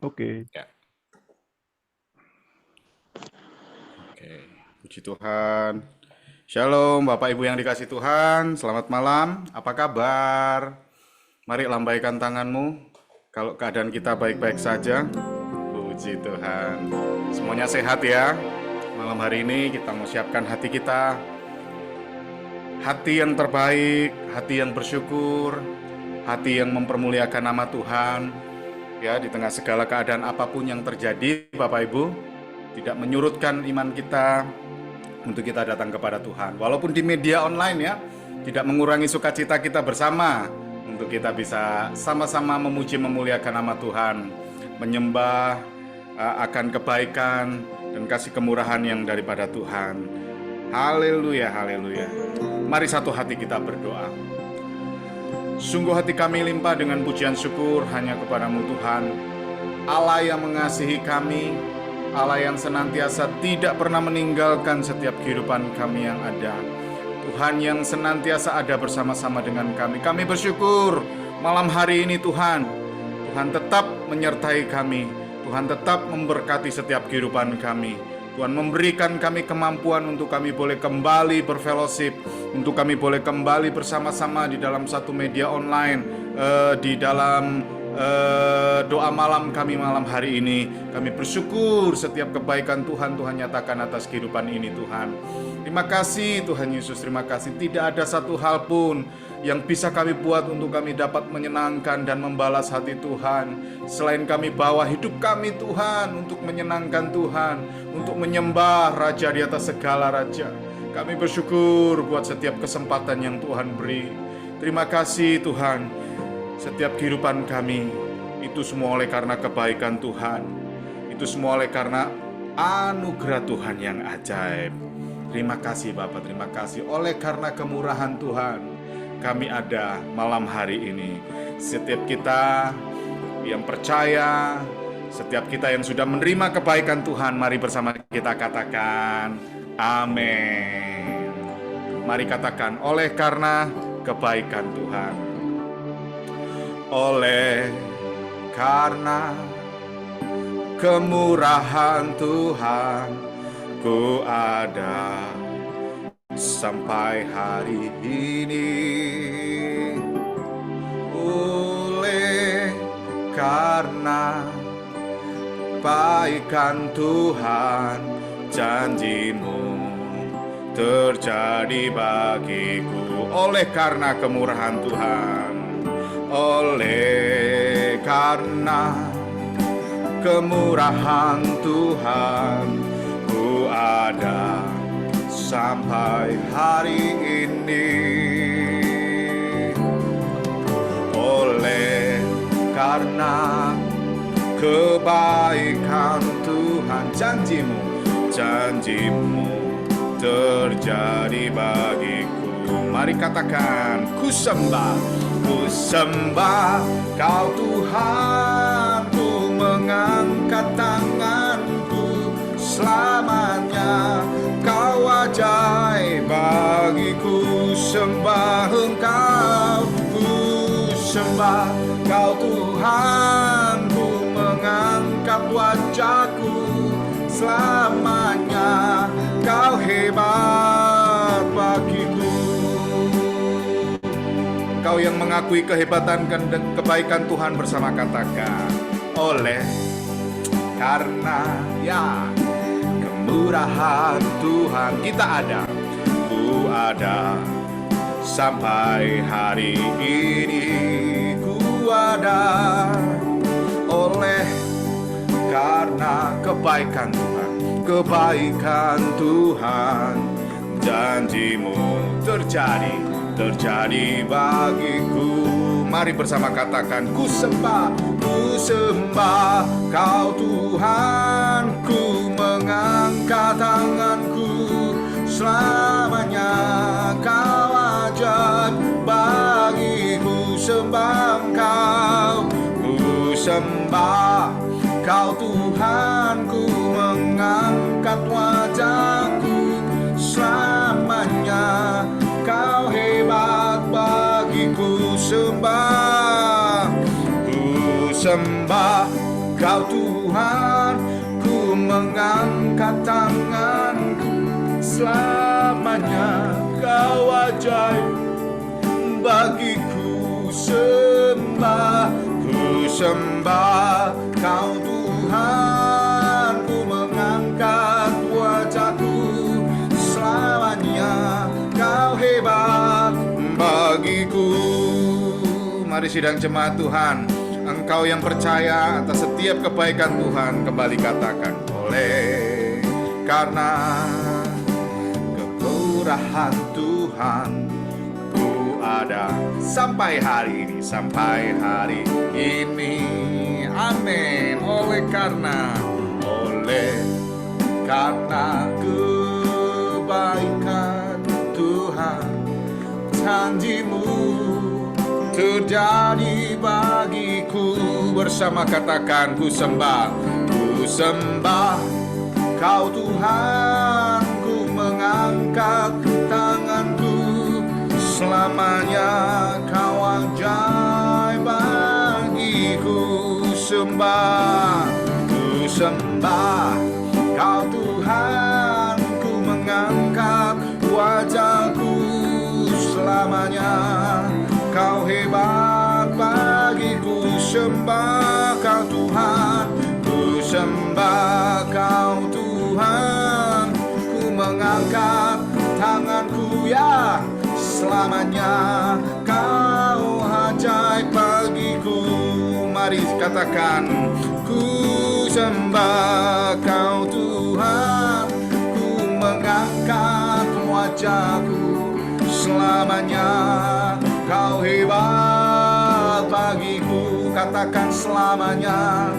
Oke. Ya, oke. Puji Tuhan. Shalom, Bapak Ibu yang dikasih Tuhan. Selamat malam. Apa kabar? Mari lambaikan tanganmu. Kalau keadaan kita baik-baik saja. Puji Tuhan. Semuanya sehat ya. Malam hari ini kita mau siapkan hati kita. Hati yang terbaik, hati yang bersyukur, hati yang mempermuliakan nama Tuhan. Ya, di tengah segala keadaan apapun yang terjadi, Bapak Ibu, tidak menyurutkan iman kita untuk kita datang kepada Tuhan. Walaupun di media online ya, tidak mengurangi sukacita kita bersama untuk kita bisa sama-sama memuji memuliakan nama Tuhan, menyembah akan kebaikan dan kasih kemurahan yang daripada Tuhan. Haleluya, haleluya. Mari satu hati kita berdoa. Sungguh hati kami limpah dengan pujian syukur hanya kepadamu Tuhan, Allah yang mengasihi kami, Allah yang senantiasa tidak pernah meninggalkan setiap kehidupan kami yang ada. Tuhan yang senantiasa ada bersama-sama dengan kami. Kami bersyukur malam hari ini Tuhan. Tuhan tetap menyertai kami. Tuhan tetap memberkati setiap kehidupan kami. Tuhan memberikan kami kemampuan untuk kami boleh kembali berfellowship, untuk kami boleh kembali bersama-sama di dalam satu media online, di dalam doa malam kami malam hari ini. Kami bersyukur setiap kebaikan Tuhan nyatakan atas kehidupan ini Tuhan. Terima kasih Tuhan Yesus, terima kasih. Tidak ada satu hal pun yang bisa kami buat untuk kami dapat menyenangkan dan membalas hati Tuhan, selain kami bawa hidup kami Tuhan untuk menyenangkan Tuhan, untuk menyembah Raja di atas segala raja. Kami bersyukur buat setiap kesempatan yang Tuhan beri. Terima kasih Tuhan. Setiap kehidupan kami itu semua oleh karena kebaikan Tuhan. Itu semua oleh karena anugerah Tuhan yang ajaib. Terima kasih Bapak, terima kasih. Oleh karena kemurahan Tuhan kami ada malam hari ini. Setiap kita yang percaya, setiap kita yang sudah menerima kebaikan Tuhan, mari bersama kita katakan amin. Mari katakan, oleh karena kebaikan Tuhan, oleh karena kemurahan Tuhan, ku ada sampai hari ini. Oleh karena kebaikan Tuhan, janjimu terjadi bagiku. Oleh karena kemurahan Tuhan, oleh karena kemurahan Tuhan, ku ada sampai hari ini. Oleh karena kebaikan Tuhan, janjimu terjadi bagiku. Mari katakan, ku sembah Kau Tuhan, ku mengangkat tanganku. Selamanya Kau ajaib bagiku. Sembah Engkau, ku sembah Kau Tuhan, ku mengangkat wajahku. Selamanya Kau hebat bagiku. Kau yang mengakui kehebatan dan kebaikan Tuhan bersama katakan, oleh karena ya kemurahan Tuhan kita ada, ku ada sampai hari ini. Ku ada oleh karena kebaikan Tuhan, janjimu terjadi bagiku. Mari bersama katakan, ku sembah Kau Tuhan, ku mengangkat tanganku. Selamanya Kau ajaib bagiku. Sembah Kau, ku sembah Kau Tuhan, ku mengangkat wajahku. Selamanya Kau hebat bagiku. Sembah Kau Tuhan, ku mengangkat tanganku, selamanya Kau ajaib, bagiku sembah, ku sembah Kau Tuhan, ku mengangkat wajahku, selamanya Kau hebat bagiku. Mari sidang jemaat Tuhan, Engkau yang percaya atas setiap kebaikan Tuhan, kembali katakan, oleh karena kemurahan Tuhan ku ada sampai hari ini, sampai hari ini. Amin. Oleh karena kebaikan Tuhan, janji-Mu terjadi bagiku. Bersama katakan, ku sembah Kau Tuhan, ku mengangkat tanganku, selamanya Kau ajaib bagiku. Ku sembah Kau Tuhan, ku mengangkat wajahku, selamanya Kau hebat bagiku. Sembah Kau Tuhan, ku sembah Kau Tuhan, ku mengangkat tanganku, ya, selamanya Kau ajaib bagiku. Mari katakan, ku sembah Kau Tuhan, ku mengangkat wajahku, selamanya Kau hebat bagiku. Katakan, selamanya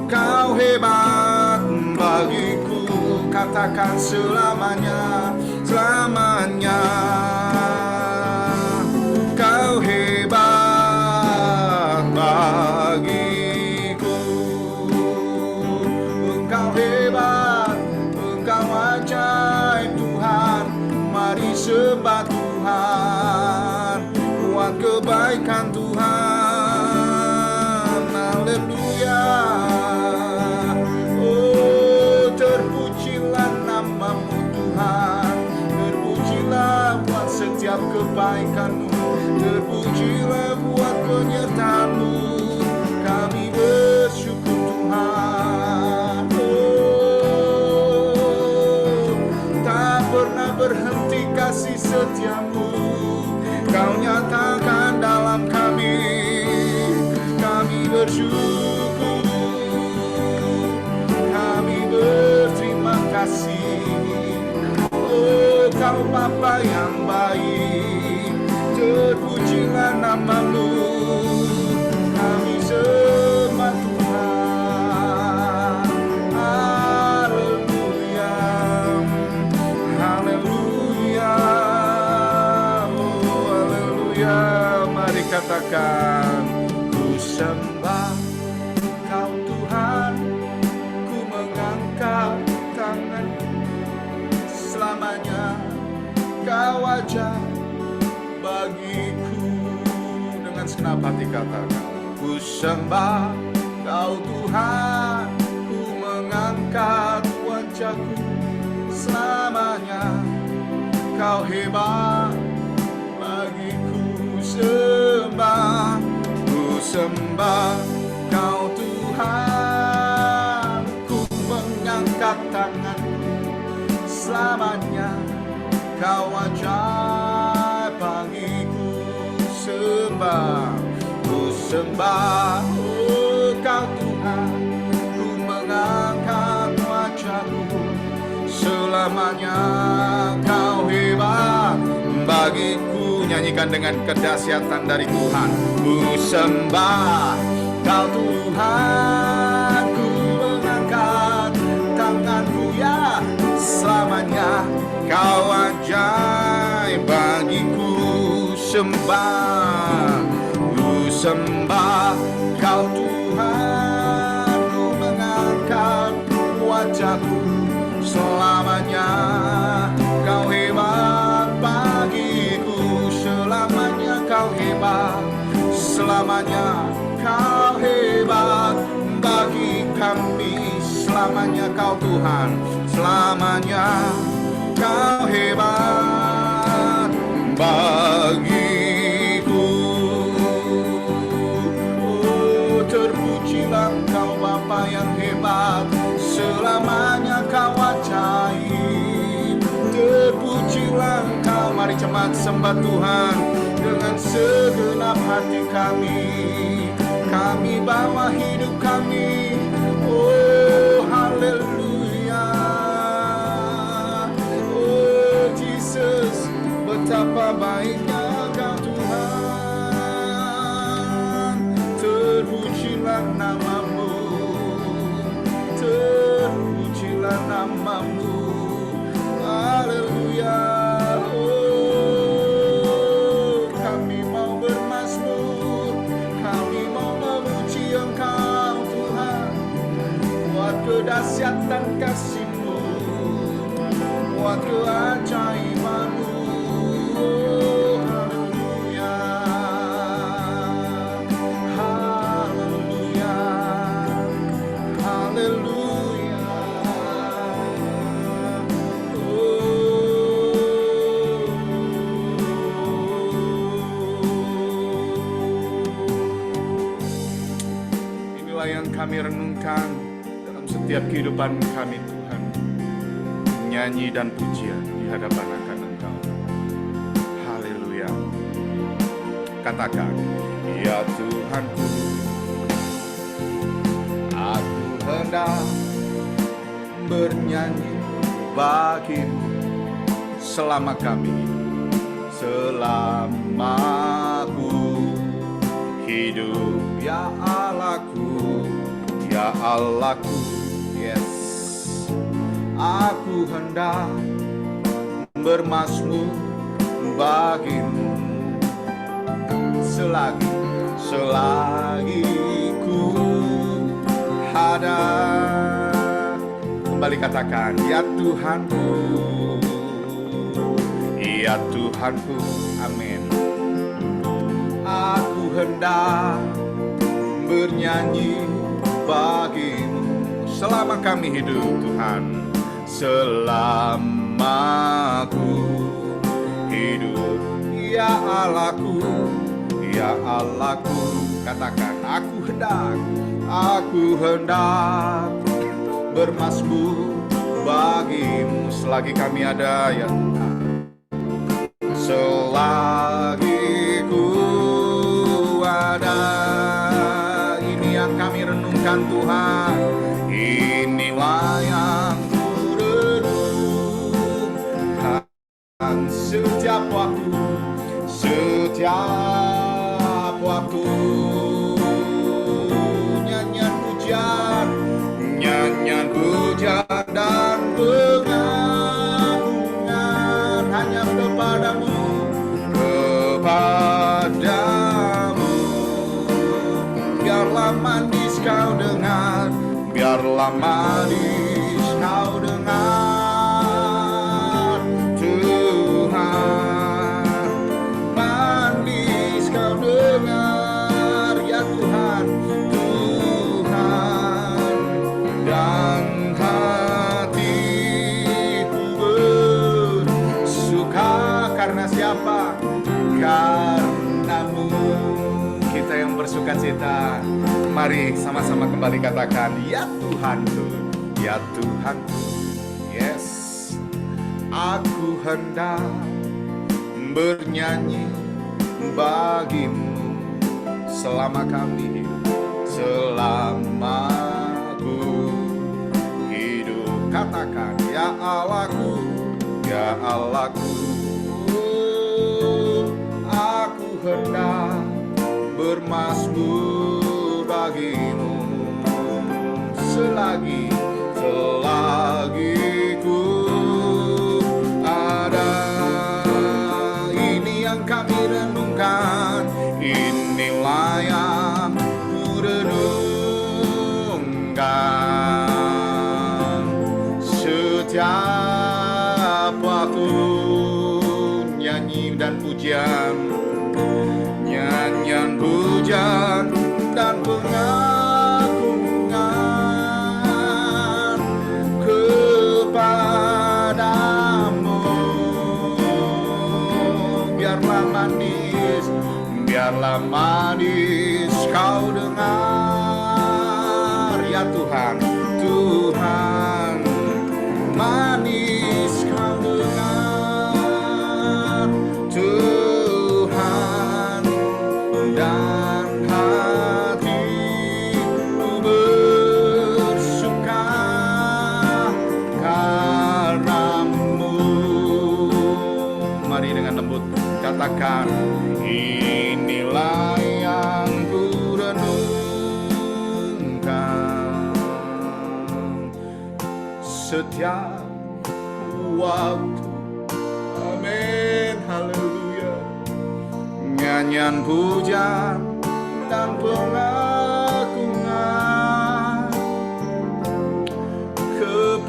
Kau hebat bagiku. Katakan, selamanya Kau hebat bagiku. Engkau hebat, Engkau ajaib Tuhan. Mari sembah Tuhan, buat kebaikan Tuhan. Haleluya. Oh, terpujilah nama-Mu Tuhan, terpujilah buat setiap kebaikan-Mu, terpujilah buat penyertaan-Mu. Kami bersyukur Tuhan. Oh, tak pernah berhenti kasih setia-Mu, Kau nyatakan dalam kami. Kami bersyukur, kami berterima kasih. Oh, Kau Bapa yang baik, terpujilah nama-Mu. Kami sembah Tuhan. Haleluya, haleluya, oh haleluya. Mari katakan, ku sembah Kau Tuhan, ku mengangkat tangan, selamanya Kau ajaib bagiku. Dengan segenap hati katakan, ku sembah Kau Tuhan, ku mengangkat wajahku, selamanya Kau hebat bagiku. Ku sembah Kau Tuhan, ku mengangkat tangan, selamanya Kau ajaib bagiku. Ku sembah, oh Kau Tuhan, ku mengangkat wajahku, selamanya Kau hebat bagiku. Nyanyikan dengan kedahsyatan dari Tuhan. Ku sembah Kau Tuhan, ku mengangkat tanganku, ya, selamanya Kau ajaib bagiku. Ku sembah Kau Tuhan, ku mengangkat wajahku, selamanya Kau hebat bagiku. Selamanya Kau hebat, selamanya Kau hebat. selamanya Kau Tuhan, selamanya Kau hebat bagiku. Oh, terpujilah Engkau Bapa yang hebat, selamanya Kau ajaib. Terpujilah Engkau, mari jemaat sembah Tuhan dengan segenap hati kami. Kami bawa hidup kami, oh haleluya. Oh Jesus, betapa baiknya Kau Tuhan. Terpujilah nama-Mu, terpujilah nama-Mu, haleluya. Oh, kami mau bermazmur, kami mau memuji Engkau Tuhan, buat kedahsyatan kasih-Mu, buat keajaiban-Mu. Oh, haleluya, haleluya, haleluya. Inilah yang kami renungkan dalam setiap kehidupan kami Tuhan, nyanyi dan pujian di hadapan akan Engkau. Haleluya. Katakan, ya Tuhanku, aku hendak bernyanyi bagi-Mu selama kami, selama aku hidup, ya Allahku, ya Allahku. Yes, aku hendak bermazmur bagi-Mu selagi ku ada. Kembali katakan, ya Tuhanku, ya Tuhanku, amin. Aku hendak bernyanyi bagi-Mu selama kami hidup Tuhan, selama aku hidup, ya Allahku, ya Allahku. Katakan, aku hendak bermazmur bagi-Mu selagi kami ada, ya Tuhan, selagi ku ada. Ini yang kami renungkan Tuhan, inilah yang ku renungkan setiap waktu, nyanyian pujian dan pengagungan hanya kepadamu, biarlah manis kau dengar, biarlah manis kau dengar, Tuhan, manis kau dengar, ya Tuhan, Tuhan, dan hatiku bersuka karena siapa? Karena-Mu. Kita yang bersuka cita, mari sama-sama kembali katakan, ya Tuhanku, ya Tuhanku. Yes, aku hendak bernyanyi bagi-Mu selama kami hidup, selama aku hidup. Katakan, ya Allahku, ya Allahku. Aku hendak bermazmur bagi-Mu selagi ku ada. Ini yang kami renungkan, inilah yang ku renungkan setiap waktu, nyanyi dan pujian, nyanyian pujian dan pengagungan Tuhan. Tuhan, manis kau dengar, Tuhan, dan hatiku bersuka karenamu. Mari dengan lembut katakan, inilah yang ku renungkan setiap waktu. Amin, haleluya. Nyanyian puja dan pengagungan kepadamu.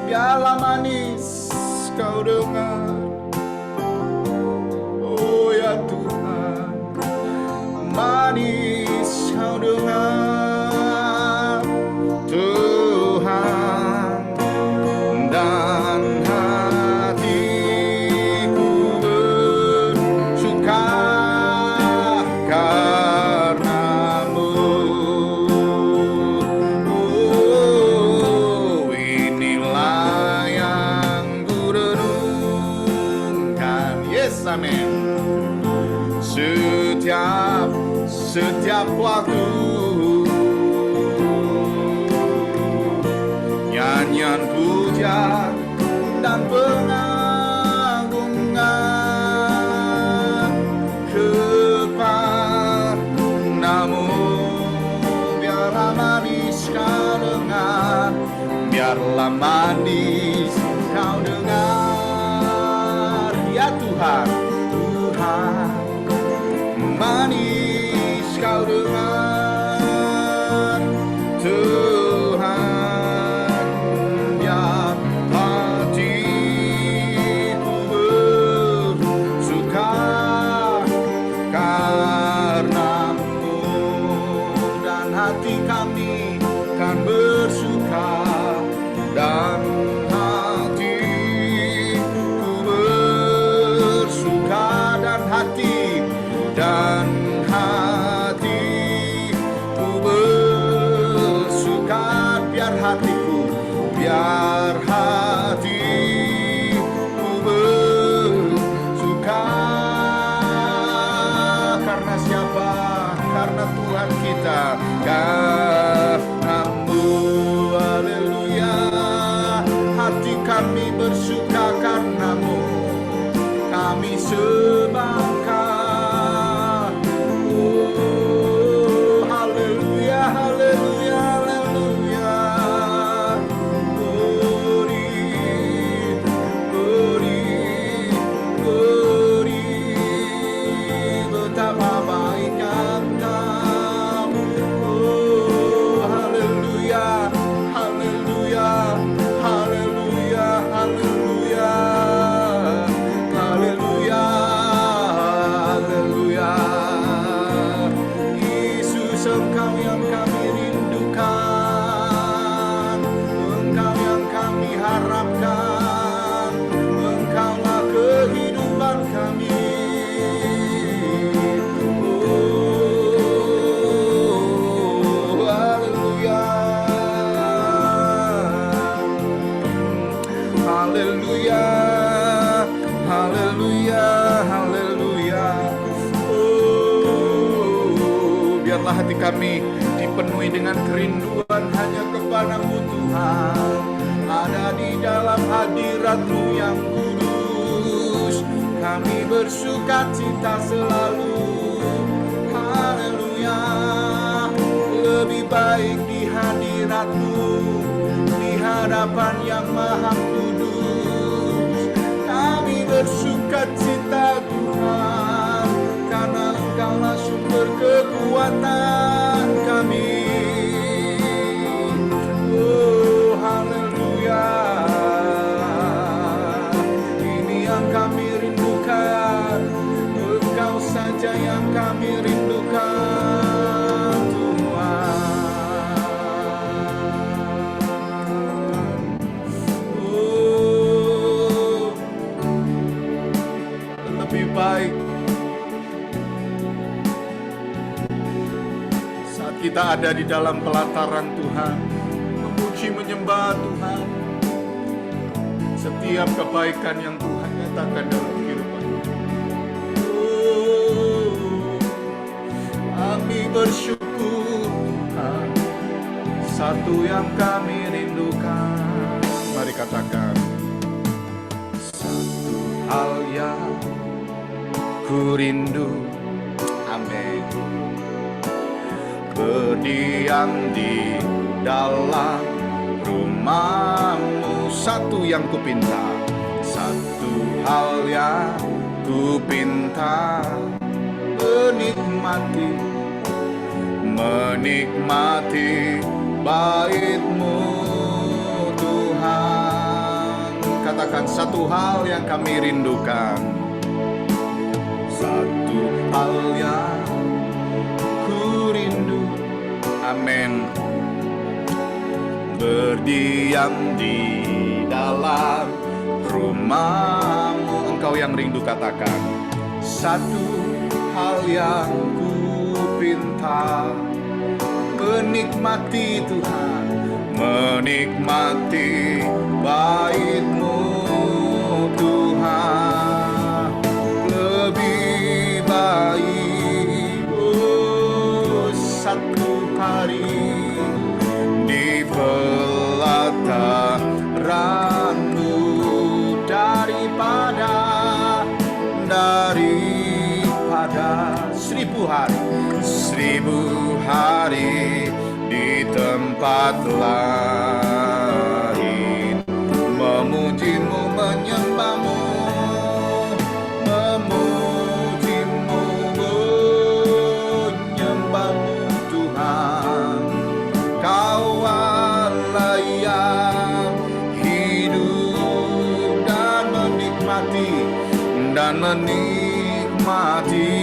Biarlah manis kau dengar, oh ya Tuhan, manis kau dengar, Tuhan, dan hatiku bersuka karenamu. Oh, inilah yang ku renungkan. Yes, amin. Setiap waktu, nyanyian puja dan pengagungan kepadamu. Biarlah manis kau dengar, biarlah manis kau dengar, ya Tuhan, Tuhan, manis kau dengar, Tuhan, biar hatiku bersuka karenamu, dan hati kami kan bersuka, dan hatiku bersuka, dan hatiku bersuka. Biar hatiku bersuka. Karena siapa? Karena Tuhan kita, karenamu. Haleluya. Hati kami bersuka karenamu, kami sembahkan. Oh, haleluya, haleluya, haleluya. Betapa baik Engkau. Oh, haleluya, haleluya, haleluya, haleluya, haleluya, haleluya. Yesus, Engkau yang kami rindukan, Engkau yang kami harapkan, Engkaulah kehidupan kami. Haleluya, haleluya, haleluya. Oh, biarlah hati kami dipenuhi dengan kerinduan hanya kepadamu Tuhan. Ada di dalam hadirat-Mu yang kudus, kami bersuka cita selalu. Haleluya. Lebih baik di hadirat-Mu, di hadapan yang maha kudus, kami bersuka cita Tuhan, karena Engkaulah sumber kekuatan kami. Oh, haleluya. Ini yang kami rindukan, Engkau saja yang kami rindukan Tuhan. Oh, lebih baik kita ada di dalam pelataran Tuhan, memuji menyembah Tuhan, setiap kebaikan yang Tuhan nyatakan dalam kehidupan. Kami bersyukur Tuhan, satu yang kami rindukan. Mari katakan, satu hal yang ku rindu, amin, berdiam di dalam rumahmu. Satu yang ku pinta, satu hal yang ku pinta, menikmati bait-Mu Tuhan. Katakan, satu hal yang kami rindukan, satu hal yang ku rindu, amin, berdiam di dalam rumah-Mu. Engkau yang rindu, katakan, satu hal yang ku pinta, menikmati Tuhan, menikmati bait-Mu Tuhan. Lebih baik satu hari di pelataran-Mu daripada 1000 hari di tempat lain, memuji-Mu, menyembah-Mu, memuji-Mu, menyembah-Mu Tuhan. Kau Allah yang hidup dan menikmati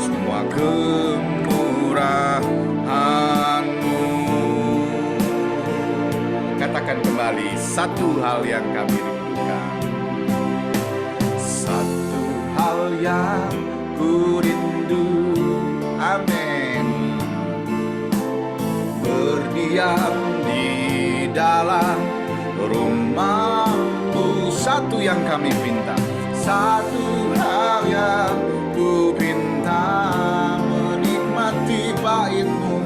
semua kemurahan-Mu. Katakan kembali, satu hal yang kami rindukan, satu hal yang ku rindu, amin, berdiam di dalam rumah-Mu. Satu yang kami pinta, satu hal yang ku pinta, menikmati bait-Mu,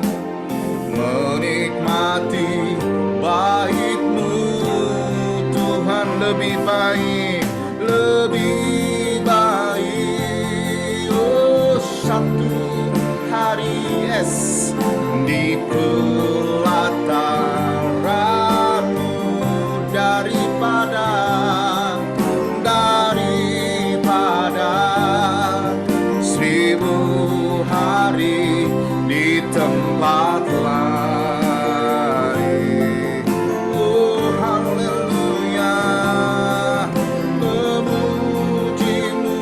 menikmati bait-Mu Tuhan. Lebih baik, lebih baik, satu hari di pelataran-Mu daripada 1000 hari di tempat lain. Oh haleluya, memuji-Mu,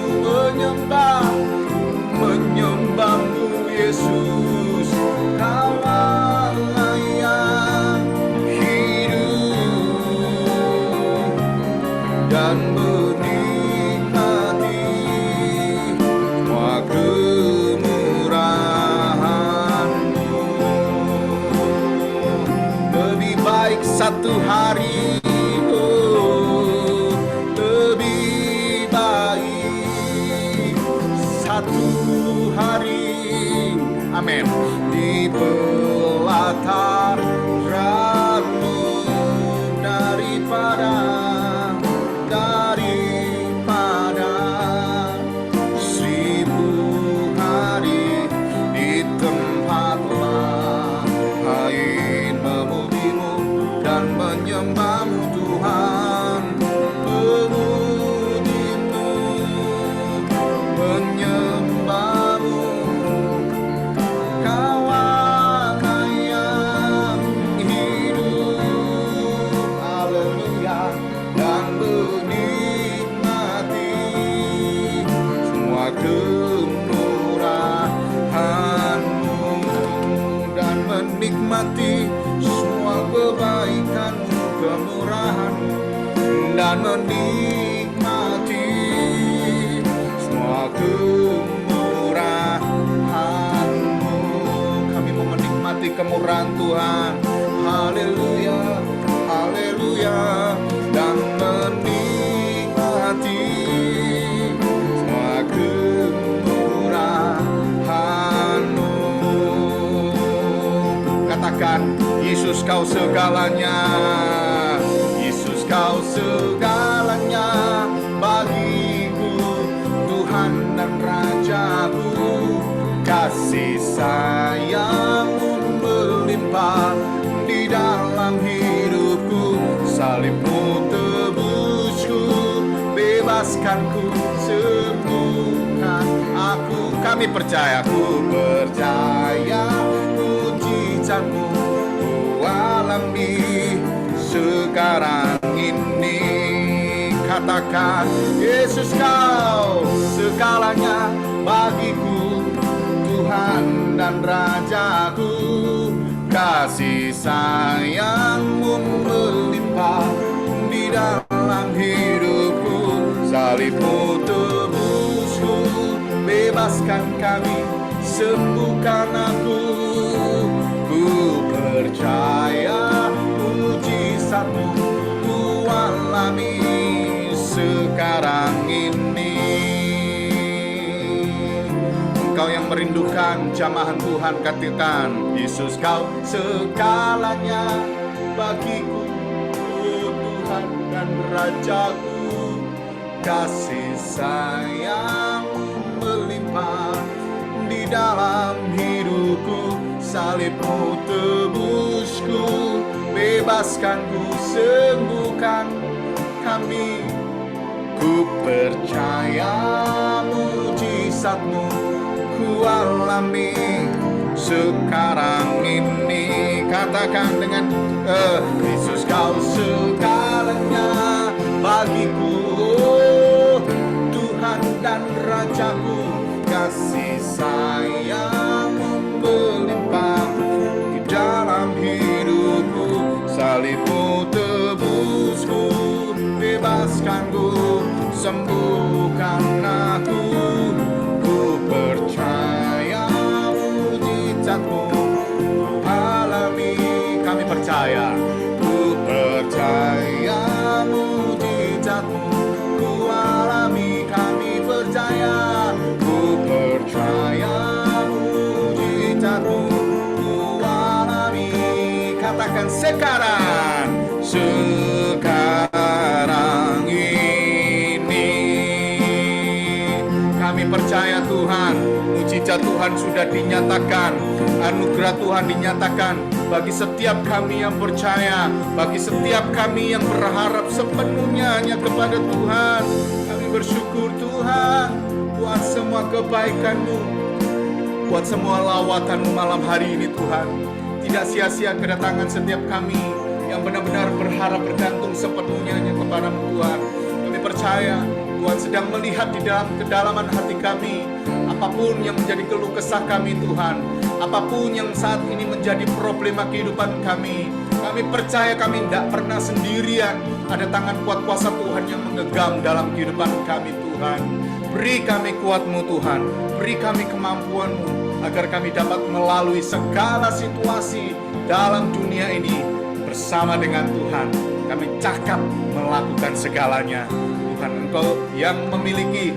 menyembah-Mu Yesus. Kau Allah yang hidup dan satu hari, lebih baik satu hari, amin, di pelataran-Mu daripada 1000 hari di tempat lain, memuji-Mu dan menyembah-Mu Tuhan, memuji-Mu, menyembah-Mu. Kau Allah yang kemurahan Tuhan. Haleluya, haleluya. Dan menikmati semua kemurahan-Mu. Katakan, Yesus kau segalanya, Yesus kau segalanya bagiku, Tuhan dan Rajaku. Kasih sayang-Mu melimpah di dalam hidupku, salib-Mu tebusku, bebaskanku, sembuhkan aku. Kami percaya, ku percaya mujizat-Mu ku alami sekarang ini. Katakan, Yesus kau segalanya bagiku, Tuhan dan Rajaku. Kasih sayang-Mu melimpah di dalam hidupku, salib-Mu tebusku, bebaskan kami, sembuhkan aku. Ku percaya mujizat-Mu ku alami sekarang ini. Engkau yang merindukan jamahan Tuhan, katakan, Yesus kau segalanya bagiku, Tuhan dan Rajaku. Kasih sayang-Mu melimpah di dalam hidupku, salib-Mu tebusku, bebaskanku, sembuhkan kami. Ku percaya mujizat-Mu ku alami sekarang ini. Katakan dengan Yesus kau segalanya bagiku, Tuhan dan Rajaku. Kasih sayang-Mu melimpah di dalam hidupku, salib-Mu tebusku, bebaskanku, sembuhkan aku. Ku percaya mujizat-Mu ku alami. Kami percaya, ku percaya mujizat-Mu ku alami. Kami percaya, ku percaya mujizat-Mu ku alami. Katakan sekarang, sekarang ini. Kami percaya Tuhan, mujizat Tuhan sudah dinyatakan, anugerah Tuhan dinyatakan bagi setiap kami yang percaya, bagi setiap kami yang berharap sepenuhnya hanya kepada Tuhan. Kami bersyukur Tuhan buat semua kebaikan-Mu, buat semua lawatan-Mu malam hari ini Tuhan. Tidak sia-sia kedatangan setiap kami yang benar-benar berharap bergantung sepenuhnya hanya kepada-Mu Tuhan. Kami percaya Tuhan sedang melihat di dalam kedalaman hati kami, apapun yang menjadi keluh kesah kami Tuhan, apapun yang saat ini menjadi problema kehidupan kami. Kami percaya kami tidak pernah sendirian. Ada tangan kuat kuasa Tuhan yang menggenggam dalam kehidupan kami Tuhan. Beri kami kuat-Mu Tuhan, beri kami kemampuan-Mu, agar kami dapat melalui segala situasi dalam dunia ini bersama dengan Tuhan. Kami cakap melakukan segalanya. Tuhan, Engkau yang memiliki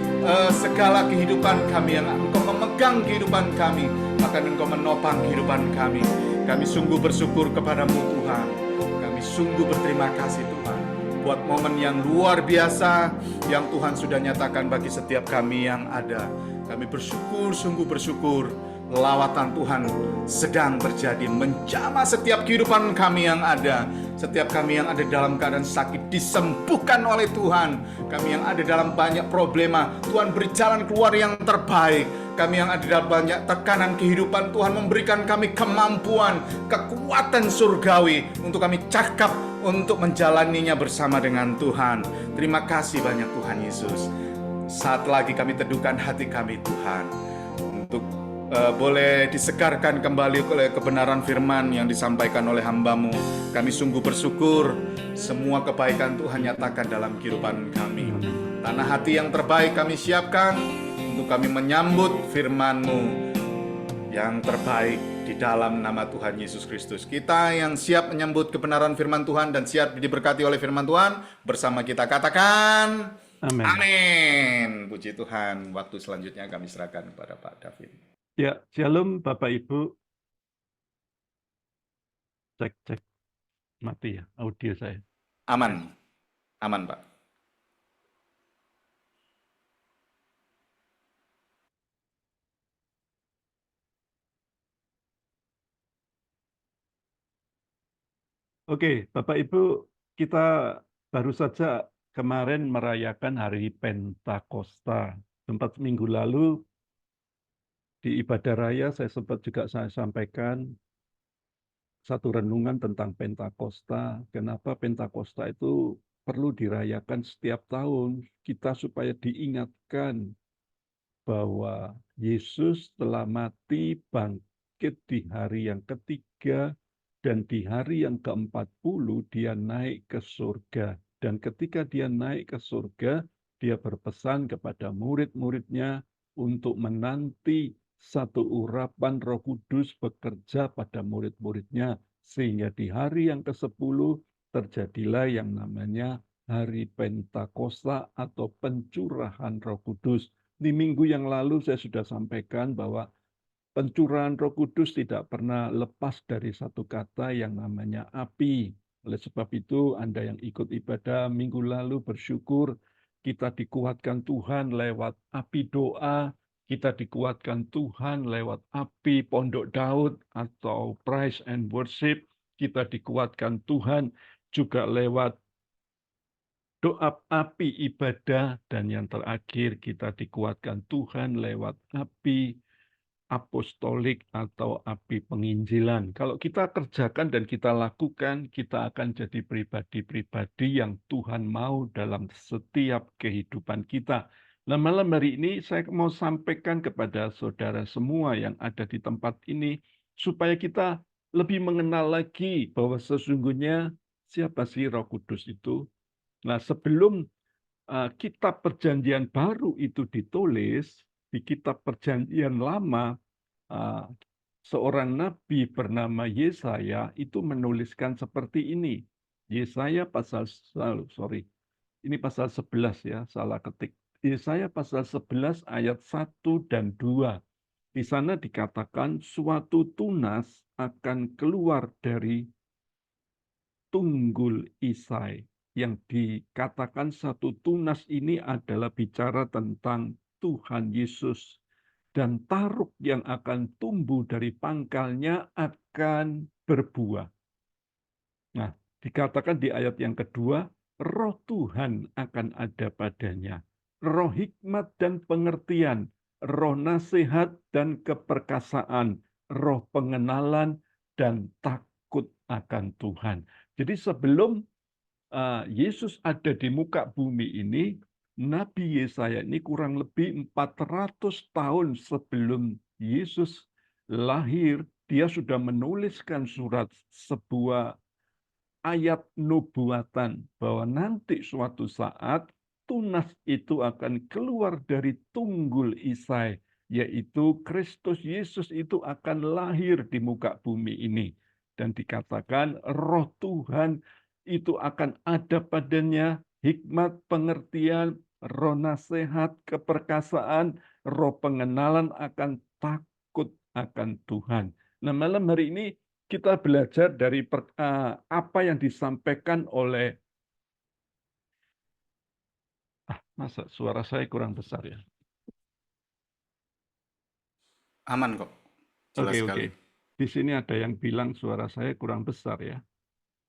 segala kehidupan kami, yang Engkau memegang kehidupan kami, maka Engkau menopang kehidupan kami. Kami sungguh bersyukur kepada-Mu Tuhan. Kami sungguh berterima kasih Tuhan buat momen yang luar biasa yang Tuhan sudah nyatakan bagi setiap kami yang ada. Kami bersyukur, sungguh bersyukur. Lawatan Tuhan sedang terjadi menjamah setiap kehidupan kami yang ada. Setiap kami yang ada dalam keadaan sakit disembuhkan oleh Tuhan. Kami yang ada dalam banyak problema, Tuhan beri jalan keluar yang terbaik. Kami yang ada dalam banyak tekanan kehidupan, Tuhan memberikan kami kemampuan, kekuatan surgawi untuk kami cakap untuk menjalaninya bersama dengan Tuhan. Terima kasih banyak Tuhan Yesus. Saat lagi kami teduhkan hati kami Tuhan, untuk boleh disegarkan kembali oleh kebenaran firman yang disampaikan oleh hamba-Mu. Kami sungguh bersyukur semua kebaikan Tuhan nyatakan dalam kehidupan kami. Tanah hati yang terbaik kami siapkan untuk kami menyambut firman-Mu yang terbaik di di dalam nama Tuhan Yesus Kristus. Kita yang siap menyambut kebenaran firman Tuhan dan siap diberkati oleh firman Tuhan, bersama kita katakan, Amin. amin. Puji Tuhan. Waktu selanjutnya kami serahkan kepada Pak David. Ya, shalom Bapak Ibu. Cek mati ya audio saya. Aman. Aman, Pak. Oke, Bapak Ibu, kita baru saja kemarin merayakan hari Pentakosta. Sempat minggu lalu di ibadah raya saya sampaikan satu renungan tentang Pentakosta. Kenapa Pentakosta itu perlu dirayakan setiap tahun kita supaya diingatkan bahwa Yesus telah mati bangkit di hari yang ketiga dan di hari yang ke-40 dia naik ke surga. Dan ketika dia naik ke surga, dia berpesan kepada murid-muridnya untuk menanti satu urapan Roh Kudus bekerja pada murid-muridnya. Sehingga di hari yang ke-10 terjadilah yang namanya Hari Pentakosta atau pencurahan Roh Kudus. Di minggu yang lalu saya sudah sampaikan bahwa pencurahan Roh Kudus tidak pernah lepas dari satu kata yang namanya api. Oleh sebab itu, Anda yang ikut ibadah minggu lalu bersyukur kita dikuatkan Tuhan lewat api doa, kita dikuatkan Tuhan lewat api Pondok Daud atau Praise and Worship, kita dikuatkan Tuhan juga lewat doa api ibadah, dan yang terakhir kita dikuatkan Tuhan lewat api apostolik atau api penginjilan. Kalau kita kerjakan dan kita lakukan, kita akan jadi pribadi-pribadi yang Tuhan mau dalam setiap kehidupan kita. Nah, malam hari ini saya mau sampaikan kepada saudara semua yang ada di tempat ini, supaya kita lebih mengenal lagi bahwa sesungguhnya siapa sih Roh Kudus itu. Nah, sebelum kitab Perjanjian Baru itu ditulis, di kitab Perjanjian Lama, seorang nabi bernama Yesaya itu menuliskan seperti ini. Yesaya pasal, ini pasal 11 ya, salah ketik. Yesaya pasal 11 ayat 1 dan 2. Di sana dikatakan suatu tunas akan keluar dari tunggul Isai. Yang dikatakan satu tunas ini adalah bicara tentang Tuhan Yesus. Dan taruk yang akan tumbuh dari pangkalnya akan berbuah. Nah, dikatakan di ayat yang kedua, roh Tuhan akan ada padanya. Roh hikmat dan pengertian, roh nasihat dan keperkasaan, roh pengenalan dan takut akan Tuhan. Jadi sebelum Yesus ada di muka bumi ini, Nabi Yesaya ini kurang lebih 400 tahun sebelum Yesus lahir, dia sudah menuliskan sebuah ayat nubuatan bahwa nanti suatu saat tunas itu akan keluar dari tunggul Isai, yaitu Kristus Yesus itu akan lahir di muka bumi ini. Dan dikatakan roh Tuhan itu akan ada padanya, hikmat, pengertian, roh nasihat, keperkasaan, roh pengenalan akan takut akan Tuhan. Nah, malam hari ini kita belajar dari apa yang disampaikan oleh masa suara saya kurang besar ya. Aman kok. Jelas sekali. Di sini ada yang bilang suara saya kurang besar ya.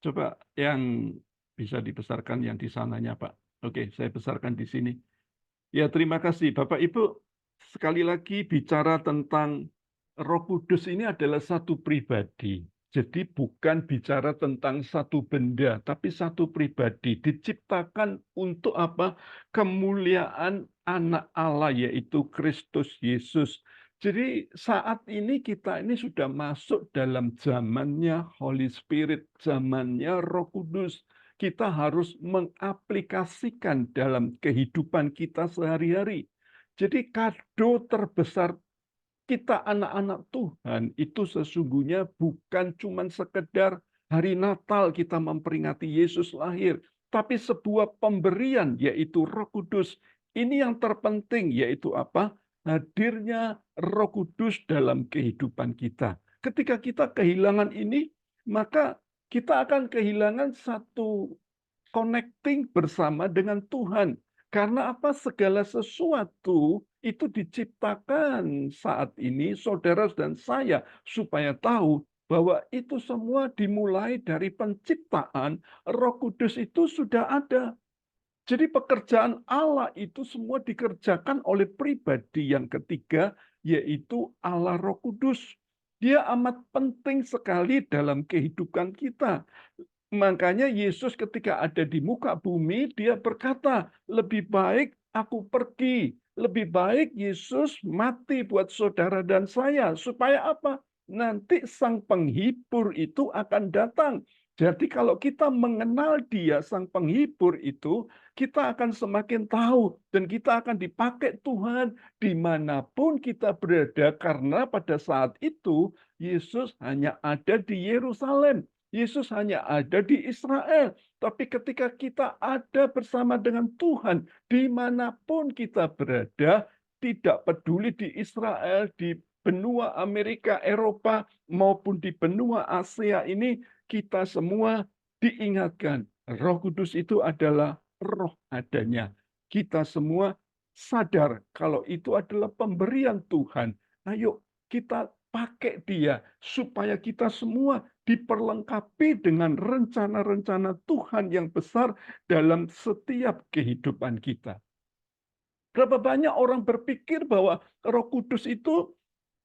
Coba yang bisa dibesarkan yang di sananya, Pak. Oke, saya besarkan di sini. Ya, terima kasih Bapak Ibu. Sekali lagi bicara tentang Roh Kudus ini adalah satu pribadi. Jadi bukan bicara tentang satu benda, tapi satu pribadi. Diciptakan untuk apa? Kemuliaan anak Allah, yaitu Kristus Yesus. Jadi saat ini kita ini sudah masuk dalam zamannya Holy Spirit, zamannya Roh Kudus. Kita harus mengaplikasikan dalam kehidupan kita sehari-hari. Jadi kado terbesar kita anak-anak Tuhan itu sesungguhnya bukan cuma sekedar hari Natal kita memperingati Yesus lahir, tapi sebuah pemberian yaitu Roh Kudus. Ini yang terpenting yaitu apa? Hadirnya Roh Kudus dalam kehidupan kita. Ketika kita kehilangan ini, maka kita akan kehilangan satu connecting bersama dengan Tuhan. Karena apa? Segala sesuatu itu diciptakan saat ini, saudara dan saya, supaya tahu bahwa itu semua dimulai dari penciptaan, Roh Kudus itu sudah ada. Jadi pekerjaan Allah itu semua dikerjakan oleh pribadi yang ketiga, yaitu Allah Roh Kudus. Dia amat penting sekali dalam kehidupan kita. Makanya Yesus ketika ada di muka bumi, dia berkata, lebih baik aku pergi. Lebih baik Yesus mati buat saudara dan saya. Supaya apa? Nanti sang penghibur itu akan datang. Jadi kalau kita mengenal dia, sang penghibur itu, kita akan semakin tahu. Dan kita akan dipakai Tuhan dimanapun kita berada. Karena pada saat itu, Yesus hanya ada di Yerusalem. Yesus hanya ada di Israel. Tapi ketika kita ada bersama dengan Tuhan, dimanapun kita berada, tidak peduli di Israel, di benua Amerika, Eropa, maupun di benua Asia ini, kita semua diingatkan. Roh Kudus itu adalah roh adanya. Kita semua sadar kalau itu adalah pemberian Tuhan. Ayo kita pakai dia supaya kita semua diperlengkapi dengan rencana-rencana Tuhan yang besar dalam setiap kehidupan kita. Berapa banyak orang berpikir bahwa Roh Kudus itu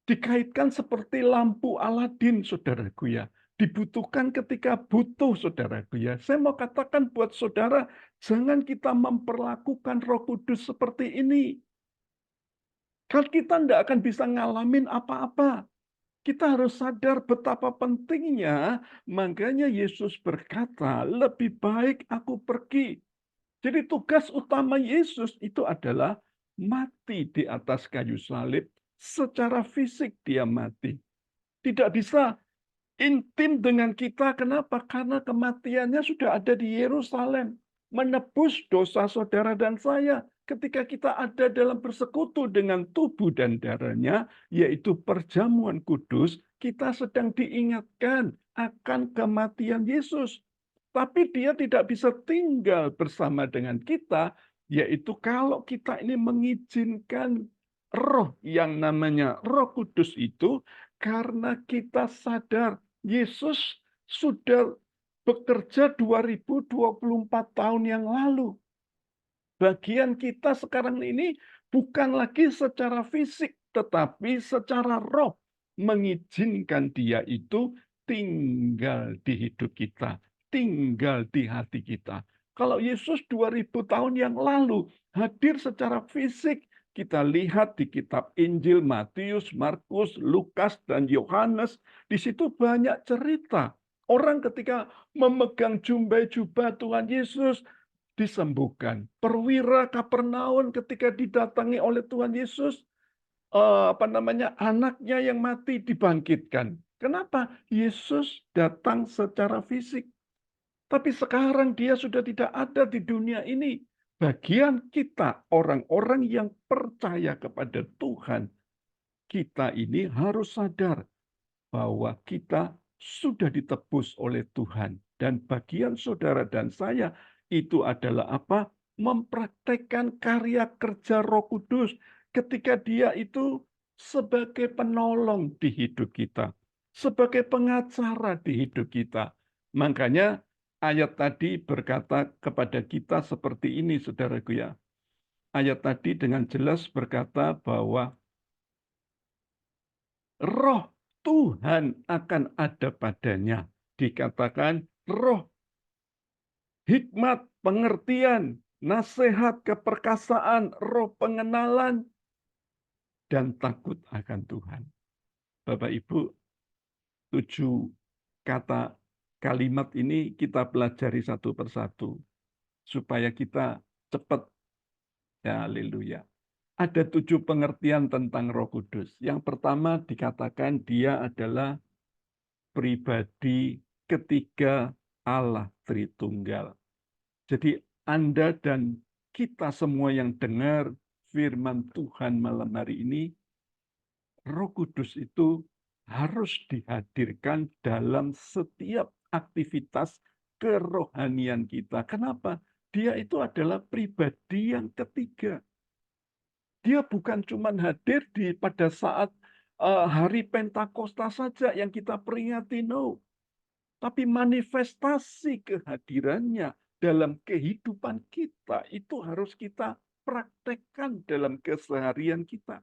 dikaitkan seperti lampu Aladin, saudaraku ya. Dibutuhkan ketika butuh, saudaraku ya. Saya mau katakan buat saudara, jangan kita memperlakukan Roh Kudus seperti ini. Kalau kita tidak akan bisa ngalamin apa-apa. Kita harus sadar betapa pentingnya, makanya Yesus berkata, lebih baik aku pergi. Jadi tugas utama Yesus itu adalah mati di atas kayu salib. Secara fisik dia mati. Tidak bisa intim dengan kita. Kenapa? Karena kematiannya sudah ada di Yerusalem. Menebus dosa saudara dan saya. Ketika kita ada dalam persekutu dengan tubuh dan darahnya, yaitu perjamuan kudus, kita sedang diingatkan akan kematian Yesus. Tapi dia tidak bisa tinggal bersama dengan kita, yaitu kalau kita ini mengizinkan roh yang namanya Roh Kudus itu, karena kita sadar Yesus sudah bekerja 2024 tahun yang lalu. Bagian kita sekarang ini bukan lagi secara fisik, tetapi secara roh. Mengizinkan dia itu tinggal di hidup kita, tinggal di hati kita. Kalau Yesus 2000 tahun yang lalu hadir secara fisik, kita lihat di kitab Injil Matius, Markus, Lukas, dan Yohanes, di situ banyak cerita. Orang ketika memegang jubah Tuhan Yesus, disembuhkan. Perwira Kapernaum ketika didatangi oleh Tuhan Yesus, anaknya yang mati dibangkitkan. Kenapa? Yesus datang secara fisik. Tapi sekarang dia sudah tidak ada di dunia ini. Bagian kita, orang-orang yang percaya kepada Tuhan, kita ini harus sadar bahwa kita sudah ditebus oleh Tuhan. Dan bagian saudara dan saya itu adalah apa? Mempraktekkan karya kerja Roh Kudus ketika dia itu sebagai penolong di hidup kita, sebagai pengacara di hidup kita. Makanya ayat tadi berkata kepada kita seperti ini, saudaraku ya. Ayat tadi dengan jelas berkata bahwa roh Tuhan akan ada padanya. Dikatakan roh, hikmat, pengertian, nasihat, keperkasaan, roh pengenalan, dan takut akan Tuhan. Bapak Ibu, 7 kata kalimat ini kita pelajari satu persatu. Supaya kita cepat. Ya, haleluya. Ada 7 pengertian tentang Roh Kudus. Yang pertama dikatakan dia adalah pribadi ketiga Allah Tritunggal. Jadi Anda dan kita semua yang dengar firman Tuhan malam hari ini, Roh Kudus itu harus dihadirkan dalam setiap aktivitas kerohanian kita. Kenapa? Dia itu adalah pribadi yang ketiga. Dia bukan cuma hadir pada saat hari Pentakosta saja yang kita peringati, no. Tapi manifestasi kehadirannya dalam kehidupan kita itu harus kita praktekkan dalam keseharian kita.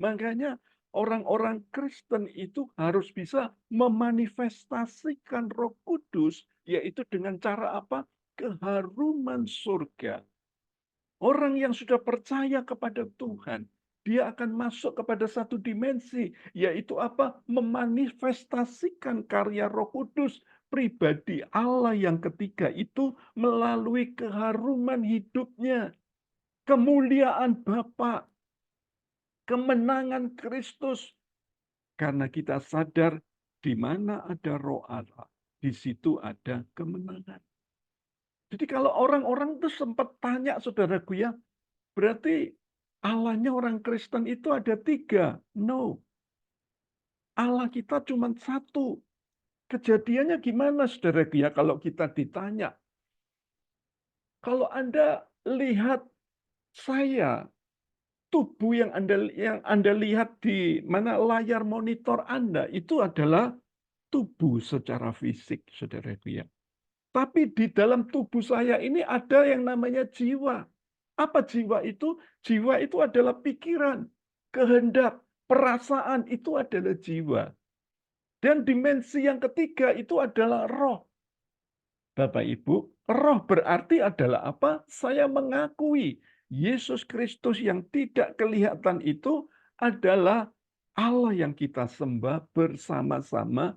Makanya orang-orang Kristen itu harus bisa memanifestasikan Roh Kudus, yaitu dengan cara apa? Keharuman surga. Orang yang sudah percaya kepada Tuhan, dia akan masuk kepada satu dimensi, yaitu apa? Memanifestasikan karya Roh Kudus, pribadi Allah yang ketiga itu melalui keharuman hidupnya, kemuliaan Bapa, kemenangan Kristus. Karena kita sadar di mana ada Roh Allah, di situ ada kemenangan. Jadi kalau orang-orang itu sempat tanya, saudaraku ya, berarti Allahnya orang Kristen itu ada 3. No, Allah kita cuma satu. Kejadiannya gimana, saudaraku ya, kalau kita ditanya? Kalau Anda lihat saya, tubuh yang Anda lihat di mana layar monitor Anda, itu adalah tubuh secara fisik, saudaraku ya. Tapi di dalam tubuh saya ini ada yang namanya jiwa. Apa jiwa itu? Jiwa itu adalah pikiran, kehendak, perasaan, itu adalah jiwa. Dan dimensi yang ketiga itu adalah roh. Bapak Ibu, roh berarti adalah apa? Saya mengakui Yesus Kristus yang tidak kelihatan itu adalah Allah yang kita sembah bersama-sama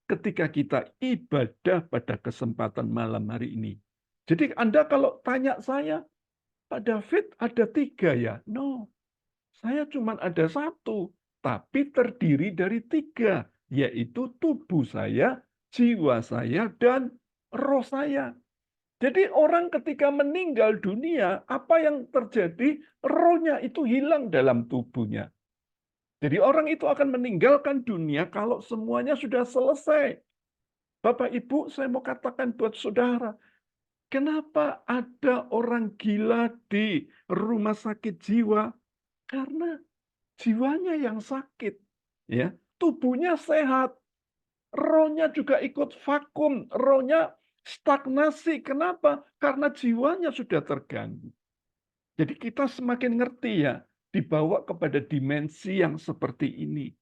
ketika kita ibadah pada kesempatan malam hari ini. Jadi Anda kalau tanya saya, Pak David ada 3 ya? No, saya cuma ada 1, tapi terdiri dari 3, yaitu tubuh saya, jiwa saya, dan roh saya. Jadi orang ketika meninggal dunia, apa yang terjadi? Rohnya itu hilang dalam tubuhnya. Jadi orang itu akan meninggalkan dunia kalau semuanya sudah selesai. Bapak Ibu, saya mau katakan buat saudara, kenapa ada orang gila di rumah sakit jiwa? Karena jiwanya yang sakit, ya. Tubuhnya sehat, rohnya juga ikut vakum, rohnya stagnasi. Kenapa? Karena jiwanya sudah terganggu. Jadi kita semakin ngerti ya, dibawa kepada dimensi yang seperti ini.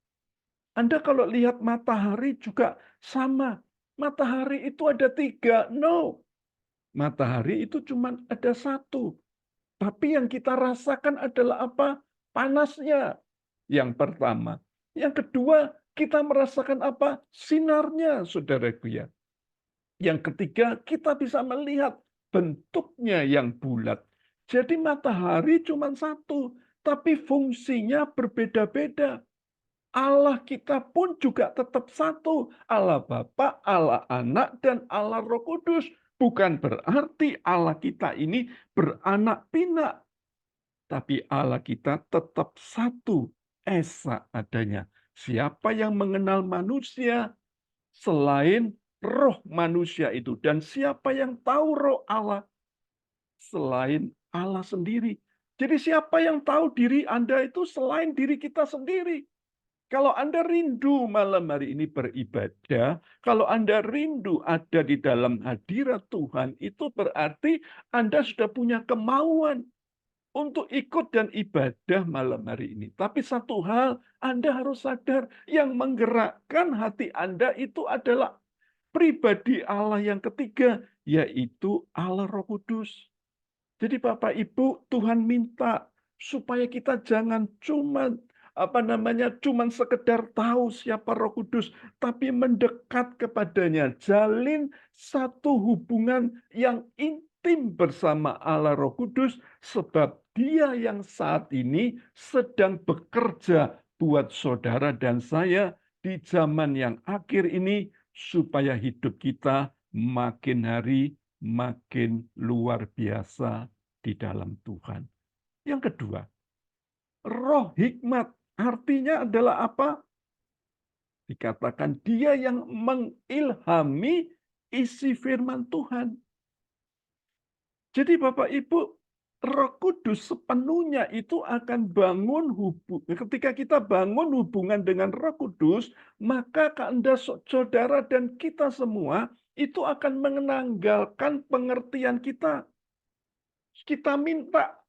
Anda kalau lihat matahari juga sama. Matahari itu ada 3. No. Matahari itu cuma ada 1. Tapi yang kita rasakan adalah apa? Panasnya. Yang pertama. Yang kedua, kita merasakan apa? Sinarnya, saudaraku ya. Yang ketiga, kita bisa melihat bentuknya yang bulat. Jadi matahari cuma 1, tapi fungsinya berbeda-beda. Allah kita pun juga tetap satu. Allah Bapa, Allah Anak, dan Allah Roh Kudus. Bukan berarti Allah kita ini beranak pinak. Tapi Allah kita tetap satu. Esa adanya. Siapa yang mengenal manusia selain roh manusia itu? Dan siapa yang tahu roh Allah selain Allah sendiri? Jadi siapa yang tahu diri Anda itu selain diri kita sendiri? Kalau Anda rindu malam hari ini beribadah, kalau Anda rindu ada di dalam hadirat Tuhan, itu berarti Anda sudah punya kemauan untuk ikut dan ibadah malam hari ini. Tapi satu hal, Anda harus sadar, yang menggerakkan hati Anda itu adalah pribadi Allah yang ketiga, yaitu Allah Roh Kudus. Jadi Bapak Ibu, Tuhan minta supaya kita jangan cuman sekedar tahu siapa Roh Kudus, tapi mendekat kepadanya, jalin satu hubungan yang intim bersama Allah Roh Kudus, sebab Dia yang saat ini sedang bekerja buat saudara dan saya di zaman yang akhir ini, supaya hidup kita makin hari makin luar biasa di dalam Tuhan. Yang kedua, roh hikmat artinya adalah apa? Dikatakan dia yang mengilhami isi firman Tuhan. Jadi Bapak Ibu, Roh Kudus sepenuhnya itu akan bangun hubungan. Ketika kita bangun hubungan dengan Roh Kudus, maka Anda saudara dan kita semua itu akan menanggalkan pengertian kita. Kita minta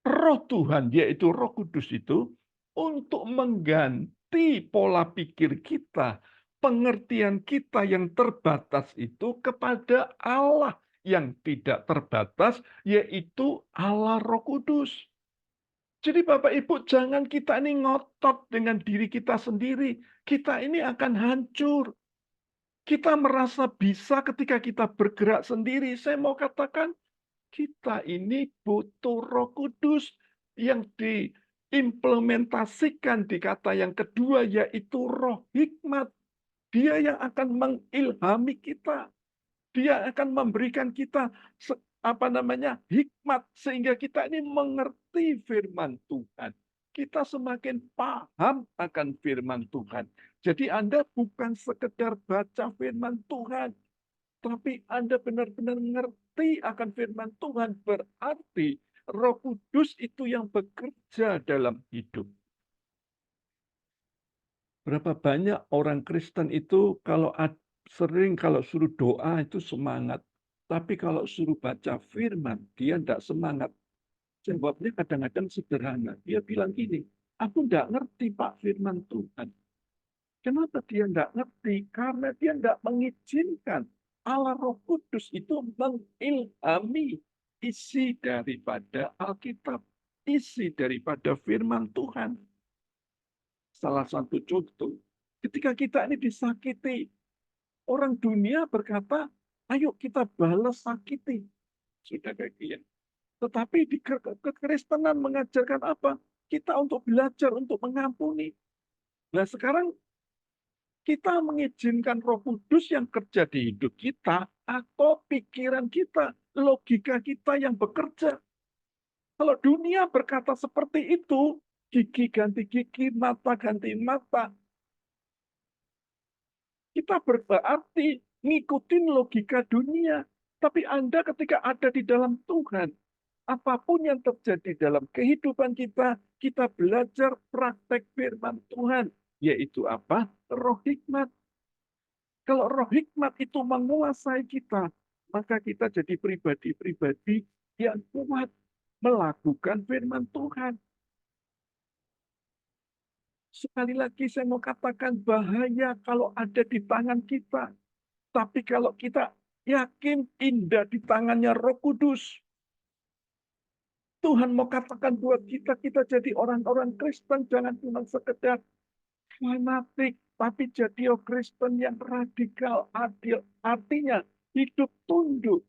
Roh Tuhan, yaitu Roh Kudus itu, untuk mengganti pola pikir kita, pengertian kita yang terbatas itu kepada Allah yang tidak terbatas, yaitu Allah Roh Kudus. Jadi Bapak Ibu, jangan kita ini ngotot dengan diri kita sendiri. Kita ini akan hancur. Kita merasa bisa ketika kita bergerak sendiri. Saya mau katakan, kita ini butuh Roh Kudus yang diimplementasikan di kata yang kedua, yaitu roh hikmat. Dia yang akan mengilhami kita. Dia akan memberikan kita hikmat sehingga kita ini mengerti firman Tuhan. Kita semakin paham akan firman Tuhan. Jadi Anda bukan sekedar baca firman Tuhan, tapi Anda benar-benar ngerti akan firman Tuhan. Berarti Roh Kudus itu yang bekerja dalam hidup. Berapa banyak orang Kristen itu kalau suruh doa itu semangat. Tapi kalau suruh baca firman, dia tidak semangat. Jawabnya kadang-kadang sederhana. Dia bilang gini, aku tidak ngerti Pak firman Tuhan. Kenapa dia tidak ngerti? Karena dia tidak mengizinkan Allah Roh Kudus itu mengilhami isi daripada Alkitab, isi daripada firman Tuhan. Salah satu contoh, ketika kita ini disakiti, orang dunia berkata, ayo kita balas sakiti. Sudah kayak Tetapi di kekristenan mengajarkan apa? Kita untuk belajar, untuk mengampuni. Nah sekarang kita mengizinkan Roh Kudus yang kerja di hidup kita, atau pikiran kita, logika kita yang bekerja. Kalau dunia berkata seperti itu, gigi ganti gigi, mata ganti mata, kita berarti ngikutin logika dunia. Tapi Anda ketika ada di dalam Tuhan, apapun yang terjadi dalam kehidupan kita, kita belajar praktek firman Tuhan. Yaitu apa? Roh hikmat. Kalau roh hikmat itu menguasai kita, maka kita jadi pribadi-pribadi yang kuat melakukan firman Tuhan. Sekali lagi saya mau katakan bahaya kalau ada di tangan kita. Tapi kalau kita yakin indah di tangannya Roh Kudus, Tuhan mau katakan buat kita, kita jadi orang-orang Kristen, jangan cuma sekedar fanatik, tapi jadi Kristen yang radikal, adil. Artinya hidup tunduk,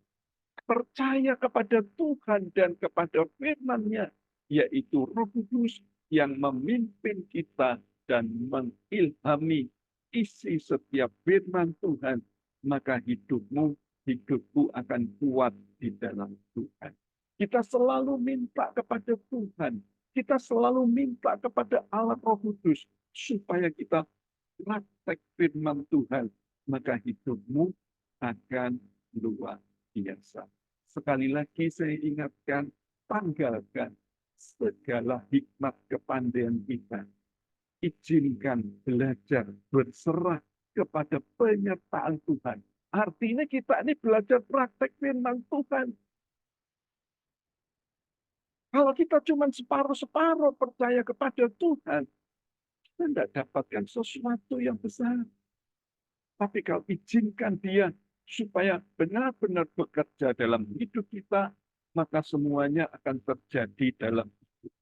percaya kepada Tuhan dan kepada firman-Nya, yaitu Roh Kudus yang memimpin kita dan mengilhami isi setiap firman Tuhan, maka hidupku akan kuat di dalam Tuhan. Kita selalu minta kepada Tuhan. Kita selalu minta kepada Allah Roh Kudus supaya kita praktek firman Tuhan, maka hidupmu akan luar biasa. Sekali lagi saya ingatkan, tanggalkan segala hikmat kepandaian kita. Izinkan belajar berserah kepada penyertaan Tuhan. Artinya kita ini belajar praktek firman Tuhan. Kalau kita cuma separuh-separuh percaya kepada Tuhan, kita tidak dapatkan sesuatu yang besar. Tapi kalau izinkan dia supaya benar-benar bekerja dalam hidup kita, maka semuanya akan terjadi dalam hidup.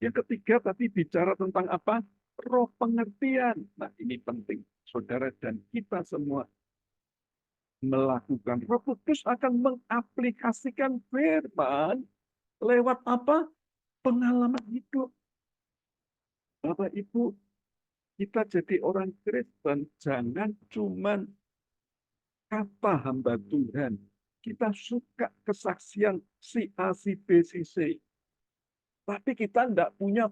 Yang ketiga tadi bicara tentang apa? Roh pengertian. Nah ini penting. Saudara dan kita semua melakukan. Roh Kudus akan mengaplikasikan firman Lewat apa? Pengalaman hidup. Bapak Ibu, kita jadi orang Kristen, jangan cuman kata hamba Tuhan. Kita suka kesaksian si A, si B, si C. Tapi kita tidak punya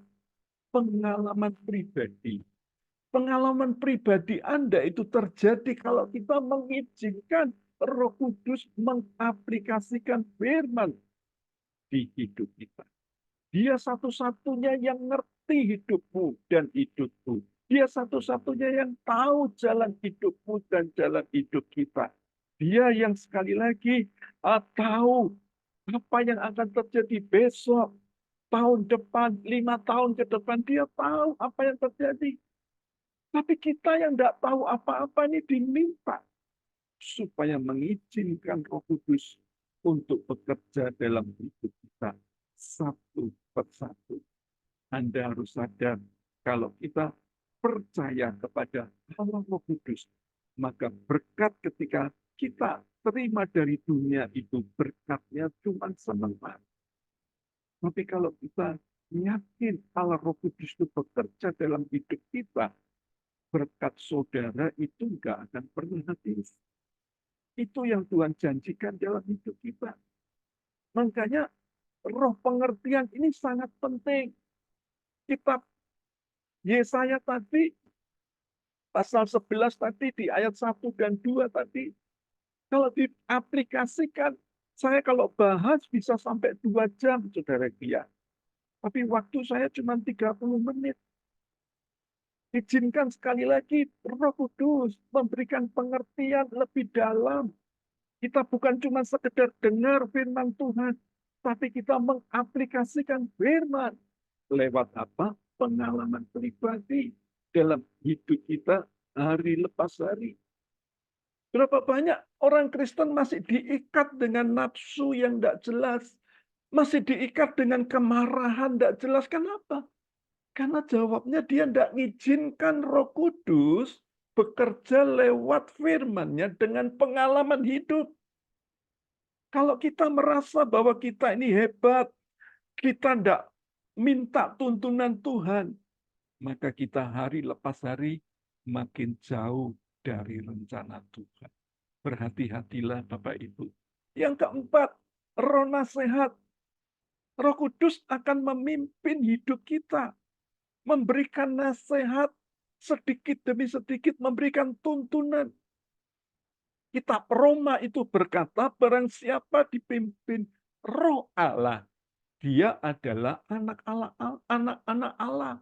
pengalaman pribadi. Pengalaman pribadi Anda itu terjadi kalau kita mengizinkan Roh Kudus mengaplikasikan firman di hidup kita. Dia satu-satunya yang ngerti hidupmu dan hidupku. Dia satu-satunya yang tahu jalan hidupmu dan jalan hidup kita. Dia yang sekali lagi tahu apa yang akan terjadi besok, tahun depan, 5 tahun ke depan. Dia tahu apa yang terjadi. Tapi kita yang tidak tahu apa-apa ini diminta supaya mengizinkan Roh Kudus untuk bekerja dalam hidup kita satu persatu. Anda harus sadar kalau kita percaya kepada Allah Roh Kudus, maka berkat ketika kita terima dari dunia itu berkatnya cuma sementara. Tapi kalau kita yakin Allah Roh Kudus itu bekerja dalam hidup kita, berkat saudara itu nggak akan pernah habis. Itu yang Tuhan janjikan dalam hidup kita. Makanya roh pengertian ini sangat penting. Kitab Yesaya tadi, pasal 11 tadi, di ayat 1 dan 2 tadi, kalau diaplikasikan, saya kalau bahas bisa sampai 2 jam, saudara Kia. Tapi waktu saya cuma 30 menit. Izinkan sekali lagi Roh Kudus memberikan pengertian lebih dalam. Kita bukan cuma sekedar dengar firman Tuhan, tapi kita mengaplikasikan firman lewat apa? Pengalaman pribadi dalam hidup kita hari lepas hari. Berapa banyak orang Kristen masih diikat dengan nafsu yang tidak jelas, masih diikat dengan kemarahan tidak jelas. Kenapa? Karena jawabnya dia tidak mengizinkan Roh Kudus bekerja lewat firman-Nya dengan pengalaman hidup. Kalau kita merasa bahwa kita ini hebat, kita tidak minta tuntunan Tuhan, maka kita hari lepas hari makin jauh dari rencana Tuhan. Berhati-hatilah Bapak Ibu. Yang keempat, roh nasihat. Roh Kudus akan memimpin hidup kita. Memberikan nasihat sedikit demi sedikit, memberikan tuntunan. Kitab Roma itu berkata, barang siapa dipimpin roh Allah, dia adalah anak Allah, anak-anak Allah.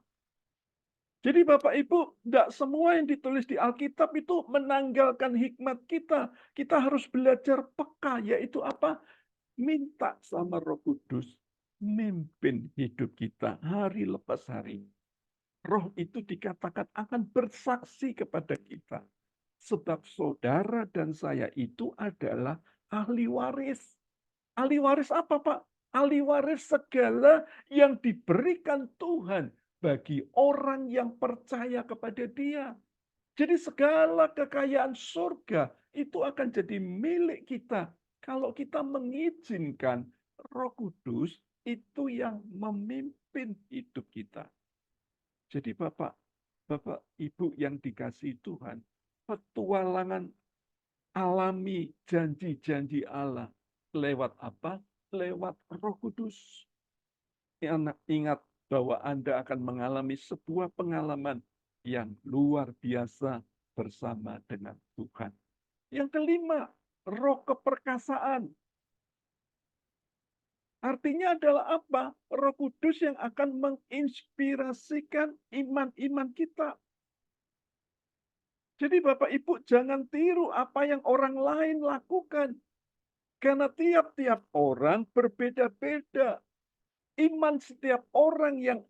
Jadi Bapak Ibu, tidak semua yang ditulis di Alkitab itu menanggalkan hikmat kita. Kita harus belajar peka, yaitu apa? Minta sama Roh Kudus, mimpin hidup kita hari lepas hari. Roh itu dikatakan akan bersaksi kepada kita. Sebab saudara dan saya itu adalah ahli waris. Ahli waris apa, Pak? Ahli waris segala yang diberikan Tuhan bagi orang yang percaya kepada Dia. Jadi segala kekayaan surga itu akan jadi milik kita kalau kita mengizinkan Roh Kudus itu yang memimpin hidup kita. Jadi Bapak Ibu yang dikasihi Tuhan, petualangan alami janji-janji Allah lewat apa? Lewat Roh Kudus. Ingat bahwa Anda akan mengalami sebuah pengalaman yang luar biasa bersama dengan Tuhan. Yang kelima, roh keperkasaan. Artinya adalah apa? Roh Kudus yang akan menginspirasikan iman-iman kita. Jadi Bapak Ibu jangan tiru apa yang orang lain lakukan. Karena tiap-tiap orang berbeda-beda. Iman setiap orang yang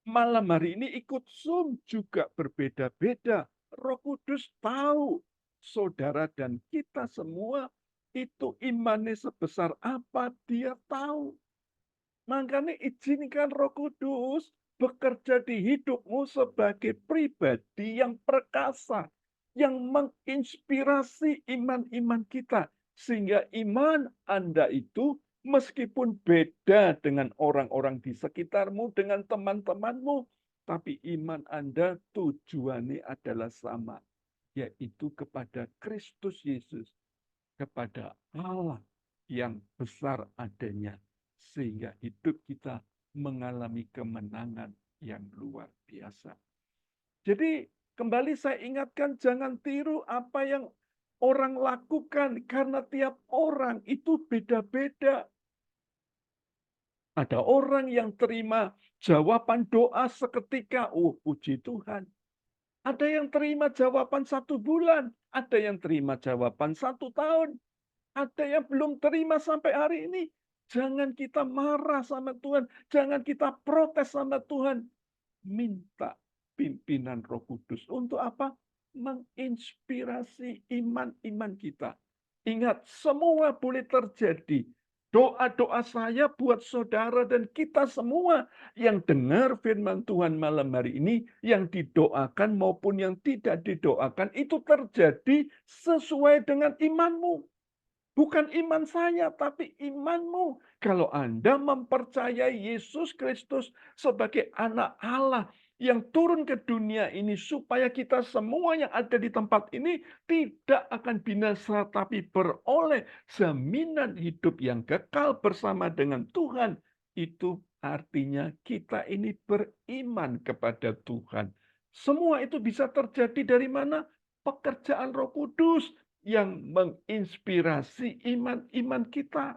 malam hari ini ikut Zoom juga berbeda-beda. Roh Kudus tahu saudara dan kita semua itu imannya sebesar apa, Dia tahu. Makanya izinkan Roh Kudus bekerja di hidupmu sebagai pribadi yang perkasa, yang menginspirasi iman-iman kita. Sehingga iman Anda itu Meskipun beda dengan orang-orang di sekitarmu, dengan teman-temanmu, tapi iman Anda tujuannya adalah sama, yaitu kepada Kristus Yesus, kepada Allah yang besar adanya, sehingga hidup kita mengalami kemenangan yang luar biasa. Jadi kembali saya ingatkan, jangan tiru apa yang orang lakukan, karena tiap orang itu beda-beda. Ada orang yang terima jawaban doa seketika, oh puji Tuhan. Ada yang terima jawaban 1 bulan, ada yang terima jawaban 1 tahun, ada yang belum terima sampai hari ini. Jangan kita marah sama Tuhan, jangan kita protes sama Tuhan. Minta pimpinan Roh Kudus untuk apa? Menginspirasi iman-iman kita. Ingat, semua boleh terjadi. Doa-doa saya buat saudara dan kita semua yang dengar firman Tuhan malam hari ini, yang didoakan maupun yang tidak didoakan, itu terjadi sesuai dengan imanmu. Bukan iman saya, tapi imanmu. Kalau Anda mempercayai Yesus Kristus sebagai anak Allah yang turun ke dunia ini supaya kita semua yang ada di tempat ini tidak akan binasa, tapi beroleh jaminan hidup yang kekal bersama dengan Tuhan. Itu artinya kita ini beriman kepada Tuhan. Semua itu bisa terjadi dari mana? Pekerjaan Roh Kudus yang menginspirasi iman-iman kita.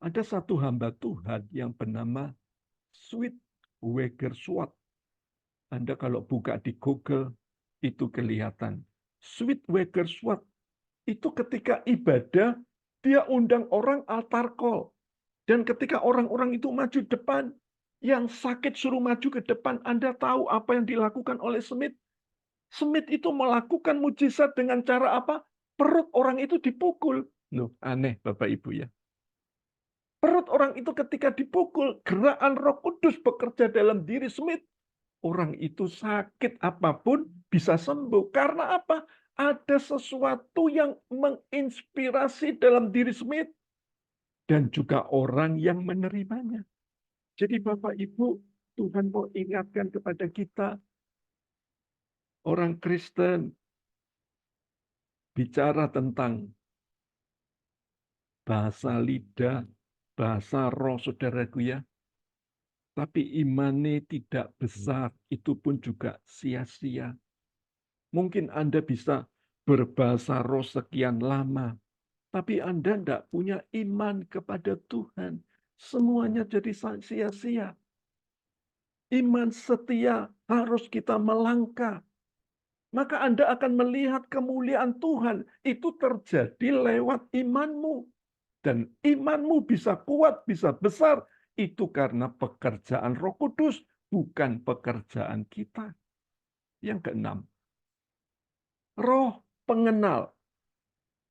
Ada satu hamba Tuhan yang bernama Sweet Wigglesworth. Anda kalau buka di Google, itu kelihatan. Sweet Wigglesworth itu ketika ibadah, dia undang orang altar call. Dan ketika orang-orang itu maju depan, yang sakit suruh maju ke depan, Anda tahu apa yang dilakukan oleh Smith? Smith itu melakukan mujizat dengan cara apa? Perut orang itu dipukul. Loh, aneh Bapak Ibu ya. Perut orang itu ketika dipukul, gerakan Roh Kudus bekerja dalam diri Smith. Orang itu sakit apapun bisa sembuh. Karena apa? Ada sesuatu yang menginspirasi dalam diri Smith. Dan juga orang yang menerimanya. Jadi Bapak Ibu, Tuhan mau ingatkan kepada kita, orang Kristen, bicara tentang bahasa lidah, bahasa roh, saudaraku ya. Tapi imannya tidak besar, itu pun juga sia-sia. Mungkin Anda bisa berbahasa roh sekian lama, tapi Anda tidak punya iman kepada Tuhan. Semuanya jadi sia-sia. Iman setia harus kita melangkah. Maka Anda akan melihat kemuliaan Tuhan. Itu terjadi lewat imanmu. Dan imanmu bisa kuat, bisa besar. Itu karena pekerjaan Roh Kudus, bukan pekerjaan kita. Yang keenam, roh pengenal.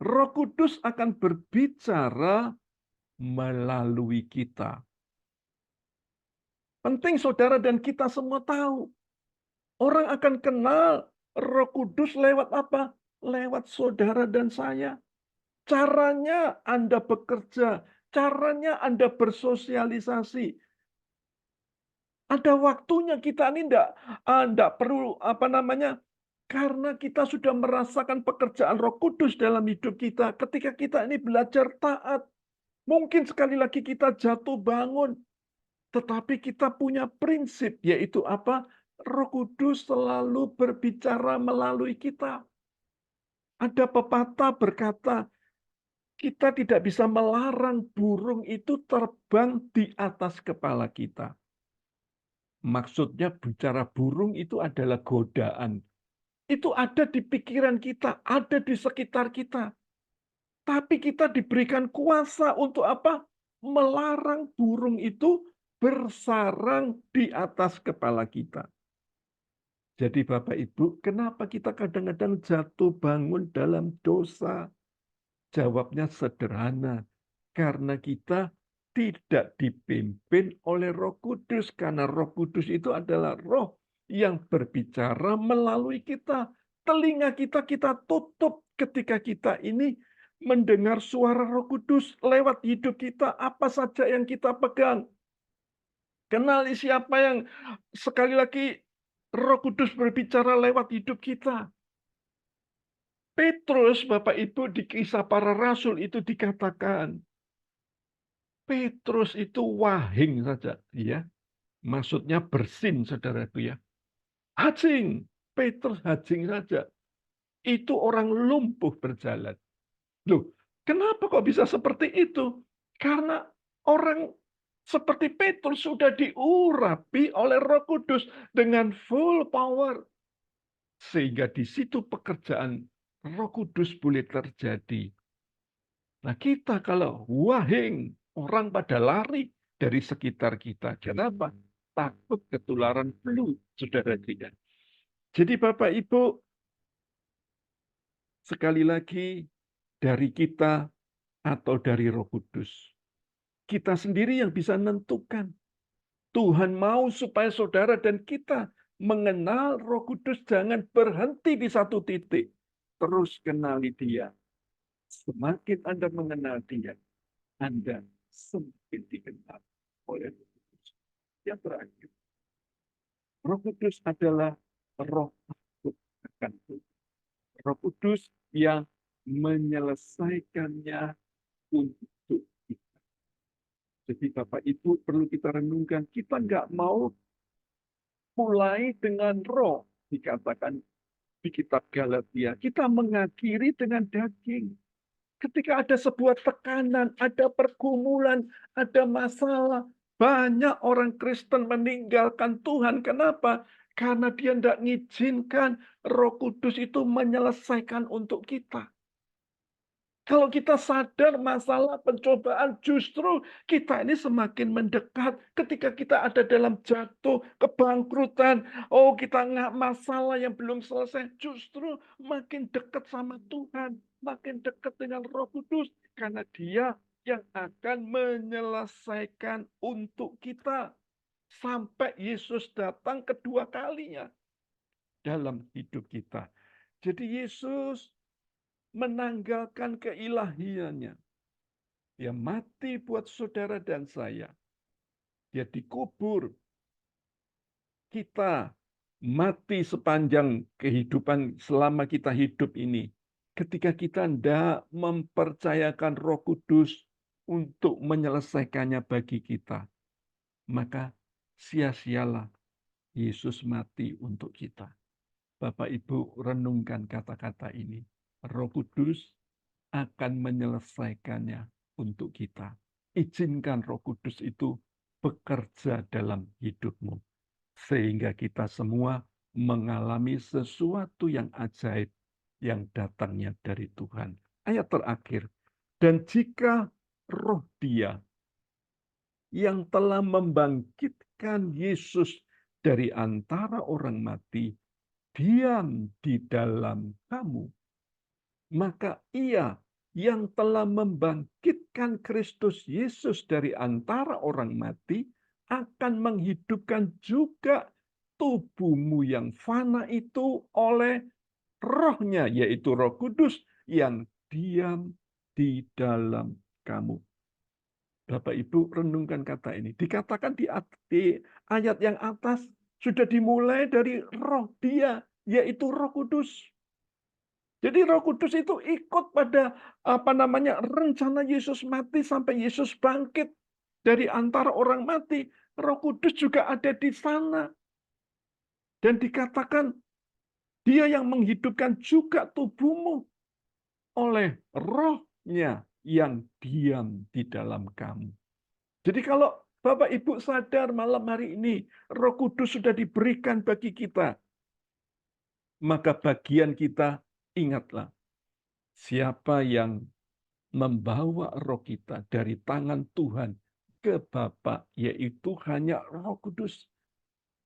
Roh Kudus akan berbicara melalui kita. Penting saudara dan kita semua tahu. Orang akan kenal Roh Kudus lewat apa? Lewat saudara dan saya. Caranya Anda bekerja, caranya Anda bersosialisasi. Ada waktunya kita ini enggak perlu karena kita sudah merasakan pekerjaan Roh Kudus dalam hidup kita. Ketika kita ini belajar taat, mungkin sekali lagi kita jatuh bangun, tetapi kita punya prinsip, yaitu apa? Roh Kudus selalu berbicara melalui kita. Ada pepatah berkata, kita tidak bisa melarang burung itu terbang di atas kepala kita. Maksudnya bicara burung itu adalah godaan. Itu ada di pikiran kita, ada di sekitar kita. Tapi kita diberikan kuasa untuk apa? Melarang burung itu bersarang di atas kepala kita. Jadi Bapak Ibu, kenapa kita kadang-kadang jatuh bangun dalam dosa? Jawabnya sederhana, karena kita tidak dipimpin oleh Roh Kudus, karena Roh Kudus itu adalah roh yang berbicara melalui kita. Telinga kita tutup ketika kita ini mendengar suara Roh Kudus lewat hidup kita, apa saja yang kita pegang. Kenali siapa yang sekali lagi Roh Kudus berbicara lewat hidup kita. Petrus, Bapak Ibu, di Kisah Para Rasul itu dikatakan, Petrus itu wahing saja, ya. Maksudnya bersin, saudaraku ya. Hajing, Petrus hajing saja. Itu orang lumpuh berjalan. Loh, kenapa kok bisa seperti itu? Karena orang seperti Petrus sudah diurapi oleh Roh Kudus dengan full power. Sehingga di situ pekerjaan Roh Kudus boleh terjadi. Nah, kita kalau wahing, orang pada lari dari sekitar kita. Kenapa? Takut ketularan flu, saudara tidak. Jadi Bapak Ibu, sekali lagi dari kita atau dari Roh Kudus. Kita sendiri yang bisa menentukan. Tuhan mau supaya saudara dan kita mengenal Roh Kudus, jangan berhenti di satu titik. Terus kenali Dia. Semakin Anda mengenal Dia, Anda semakin dikenal oleh Roh Kudus. Yang terakhir, Roh Kudus adalah roh takut akan Tuhan. Roh Kudus yang menyelesaikannya untuk kita. Jadi Bapak Ibu perlu kita renungkan, kita nggak mau mulai dengan roh, dikatakan di kitab Galatia. Kita mengakhiri dengan daging. Ketika ada sebuah tekanan, ada pergumulan, ada masalah, banyak orang Kristen meninggalkan Tuhan. Kenapa? Karena dia tidak mengizinkan Roh Kudus itu menyelesaikan untuk kita. Kalau kita sadar masalah pencobaan, justru kita ini semakin mendekat ketika kita ada dalam jatuh, kebangkrutan. Oh, kita nggak masalah yang belum selesai. Justru makin dekat sama Tuhan, makin dekat dengan Roh Kudus. Karena Dia yang akan menyelesaikan untuk kita. Sampai Yesus datang kedua kalinya dalam hidup kita. Jadi Yesus menanggalkan keilahiannya. Dia mati buat saudara dan saya. Dia dikubur. Kita mati sepanjang kehidupan selama kita hidup ini. Ketika kita tidak mempercayakan Roh Kudus untuk menyelesaikannya bagi kita, maka sia-sialah Yesus mati untuk kita. Bapak Ibu renungkan kata-kata ini. Roh Kudus akan menyelesaikannya untuk kita. Izinkan Roh Kudus itu bekerja dalam hidupmu. Sehingga kita semua mengalami sesuatu yang ajaib yang datangnya dari Tuhan. Ayat terakhir. Dan jika roh Dia yang telah membangkitkan Yesus dari antara orang mati diam di dalam kamu, maka Ia yang telah membangkitkan Kristus Yesus dari antara orang mati akan menghidupkan juga tubuhmu yang fana itu oleh rohnya, yaitu Roh Kudus yang diam di dalam kamu. Bapak Ibu renungkan kata ini. Dikatakan di ayat yang atas sudah dimulai dari roh Dia, yaitu Roh Kudus. Jadi Roh Kudus itu ikut pada rencana Yesus mati sampai Yesus bangkit dari antara orang mati. Roh Kudus juga ada di sana. Dan dikatakan Dia yang menghidupkan juga tubuhmu oleh rohnya yang diam di dalam kamu. Jadi kalau Bapak Ibu sadar malam hari ini Roh Kudus sudah diberikan bagi kita, maka bagian kita ingatlah siapa yang membawa roh kita dari tangan Tuhan ke Bapa, yaitu hanya Roh Kudus.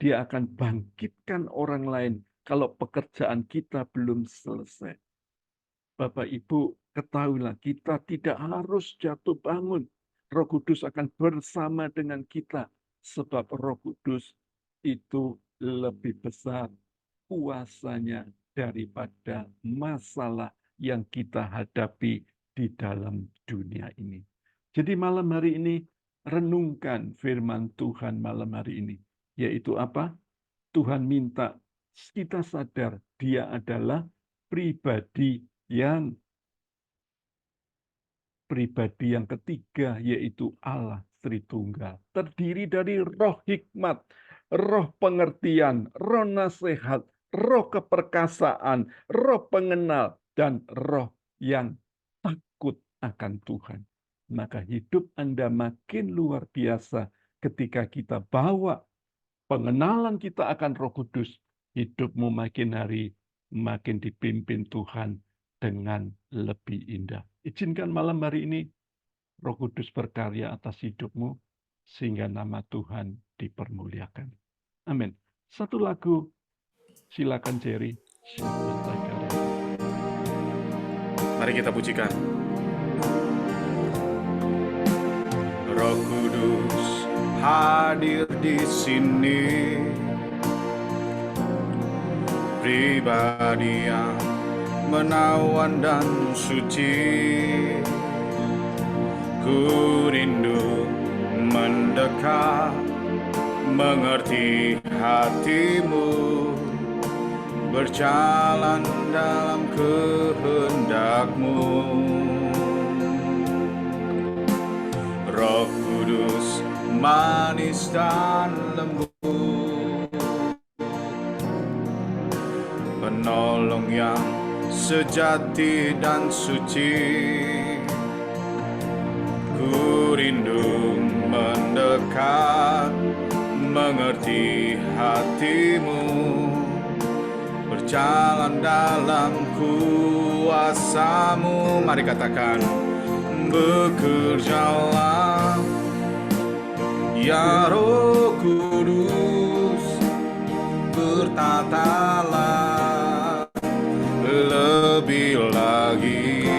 Dia akan bangkitkan orang lain kalau pekerjaan kita belum selesai. Bapak Ibu, ketahuilah kita tidak harus jatuh bangun. Roh Kudus akan bersama dengan kita, sebab Roh Kudus itu lebih besar kuasanya daripada masalah yang kita hadapi di dalam dunia ini. Jadi malam hari ini renungkan firman Tuhan malam hari ini, yaitu apa? Tuhan minta kita sadar Dia adalah pribadi yang ketiga, yaitu Allah Tritunggal. Terdiri dari roh hikmat, roh pengertian, roh nasihat, roh keperkasaan, roh pengenal, dan roh yang takut akan Tuhan. Maka hidup Anda makin luar biasa ketika kita bawa pengenalan kita akan Roh Kudus. Hidupmu makin hari makin dipimpin Tuhan dengan lebih indah. Izinkan malam hari ini Roh Kudus berkarya atas hidupmu sehingga nama Tuhan dipermuliakan. Amin. Satu lagu, silakan Jerry. Mari kita pujikan. Roh Kudus hadir di sini, pribadi yang menawan dan suci. Ku rindu mendekat, mengerti hatimu, berjalan dalam kehendakmu. Roh Kudus manis dan lembut, penolong yang sejati dan suci. Ku rindu mendekat, mengerti hatimu, berjalan dalam kuasa-Mu. Mari katakan, bekerjalah ya Roh Kudus, bertatalah lebih lagi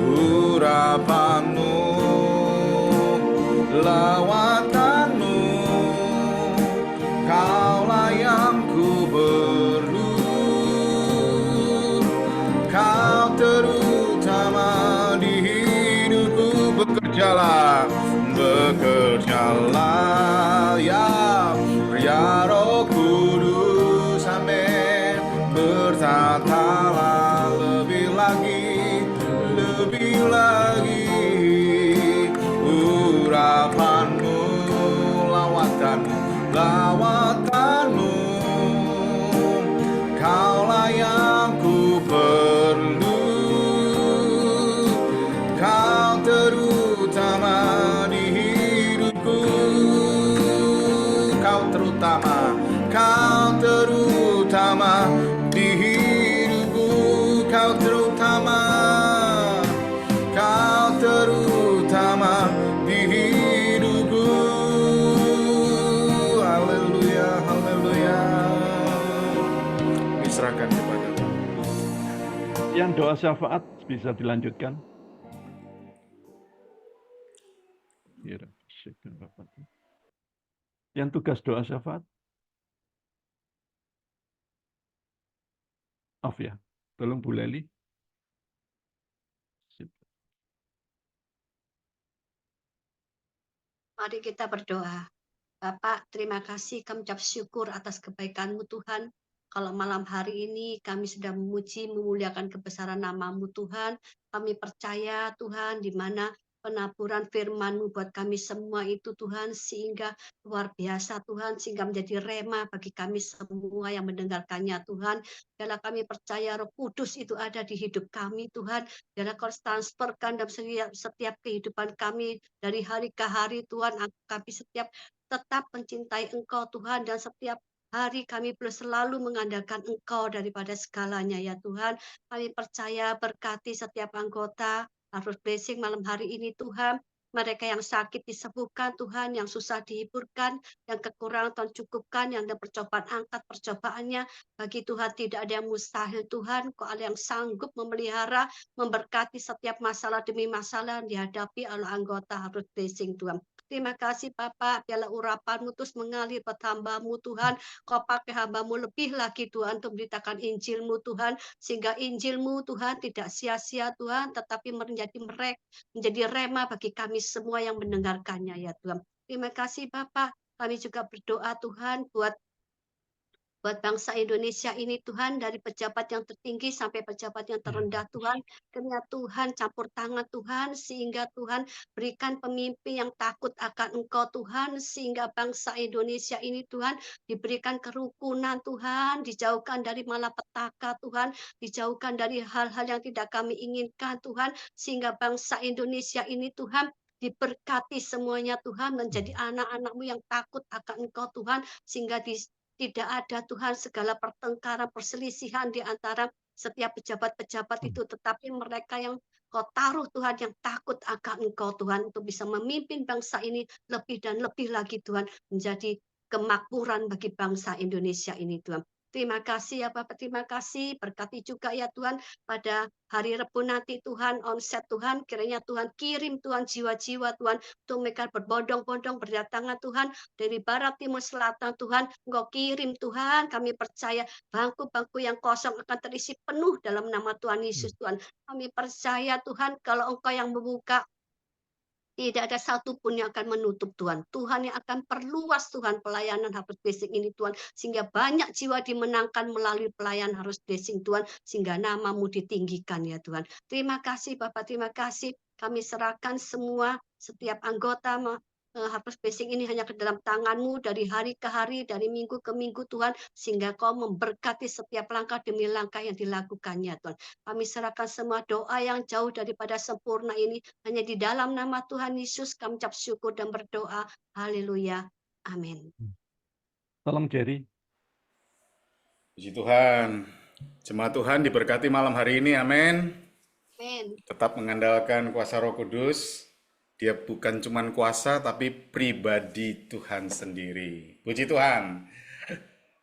urapan-Mu, lawatanmu, Kaulah yang ku perlu, Kau terutama di hidupku. Bekerjalah ya Roh Kudus, amin. Bertatalah lebih lagi urapan-Mu, lawatanmu, Kaulah yang ku perlu, Kau terutama di hidupku. Kau terutama di hidupku. Kau terutama di hidupku. Haleluya, haleluya. Diserahkan kepada-Mu. Yang doa syafaat bisa dilanjutkan. Yang tugas doa syafaat? Off ya. Tolong Bu Leli. Mari kita berdoa. Bapak, terima kasih, kami ucap syukur atas kebaikan-Mu Tuhan. Kalau malam hari ini kami sedang memuji, memuliakan kebesaran nama-Mu Tuhan. Kami percaya Tuhan di mana penaburan firman-Mu buat kami semua itu Tuhan, sehingga luar biasa Tuhan, sehingga menjadi rema bagi kami semua yang mendengarkannya Tuhan. Biarlah kami percaya Roh Kudus itu ada di hidup kami Tuhan. Biarlah Kau transferkan dalam setiap kehidupan kami dari hari ke hari Tuhan. Kami tetap mencintai Engkau Tuhan, dan setiap hari kami perlu selalu mengandalkan Engkau daripada segalanya ya Tuhan. Kami percaya berkati setiap anggota harus blessing malam hari ini Tuhan. Mereka yang sakit disembuhkan Tuhan, yang susah dihiburkan, yang kekurangan Tuhan cukupkan, yang ada percobaan angkat percobaannya. Bagi Tuhan tidak ada yang mustahil Tuhan, Kau ada yang sanggup memelihara, memberkati setiap masalah demi masalah yang dihadapi oleh anggota harus blessing Tuhan. Terima kasih Bapak, biarlah urapan-Mu terus mengalir buat hamba-Mu Tuhan. Kau pakai hamba-Mu lebih lagi Tuhan untuk memberitakan Injil-Mu Tuhan, sehingga Injil-Mu Tuhan tidak sia-sia Tuhan, tetapi menjadi rema bagi kami semua yang mendengarkannya ya Tuhan. Terima kasih Bapak. Kami juga berdoa Tuhan buat bangsa Indonesia ini Tuhan, dari pejabat yang tertinggi sampai pejabat yang Ya, terendah Tuhan. Kiranya Tuhan campur tangan Tuhan, sehingga Tuhan berikan pemimpin yang takut akan Engkau Tuhan, sehingga bangsa Indonesia ini Tuhan diberikan kerukunan Tuhan, dijauhkan dari malapetaka Tuhan, dijauhkan dari hal-hal yang tidak kami inginkan Tuhan, sehingga bangsa Indonesia ini Tuhan diberkati semuanya Tuhan, menjadi anak-anak-Mu yang takut akan Engkau Tuhan, sehingga tidak ada Tuhan segala pertengkaran, perselisihan di antara setiap pejabat-pejabat itu, tetapi mereka yang Kau taruh Tuhan yang takut akan Engkau Tuhan untuk bisa memimpin bangsa ini lebih dan lebih lagi Tuhan, menjadi kemakmuran bagi bangsa Indonesia ini Tuhan. Terima kasih ya Bapak, terima kasih. Berkati juga ya Tuhan pada hari Rabu nanti Tuhan, onset Tuhan, kiranya Tuhan kirim Tuhan jiwa-jiwa Tuhan, untuk mereka berbondong-bondong berdatangan Tuhan, dari barat, timur, selatan Tuhan, Engkau kirim Tuhan, kami percaya bangku-bangku yang kosong akan terisi penuh dalam nama Tuhan Yesus Tuhan. Kami percaya Tuhan, kalau Engkau yang membuka, tidak ada satupun yang akan menutup Tuhan. Tuhan yang akan perluas Tuhan pelayanan Harvest Blessing ini Tuhan. Sehingga banyak jiwa dimenangkan melalui pelayanan Harvest Blessing Tuhan. Sehingga nama-Mu ditinggikan ya Tuhan. Terima kasih Bapak, terima kasih. Kami serahkan semua setiap anggota Harvest Blessing ini hanya ke dalam tangan-Mu dari hari ke hari, dari minggu ke minggu Tuhan. Sehingga Kau memberkati setiap langkah demi langkah yang dilakukannya Tuhan. Kami serahkan semua doa yang jauh daripada sempurna ini hanya di dalam nama Tuhan Yesus kami ucap syukur dan berdoa. Haleluya. Amin. Salam Jerry. Puji Tuhan. Jemaat Tuhan diberkati malam hari ini, amin. Amin. Tetap mengandalkan kuasa Roh Kudus. Dia bukan cuma kuasa, tapi pribadi Tuhan sendiri. Puji Tuhan.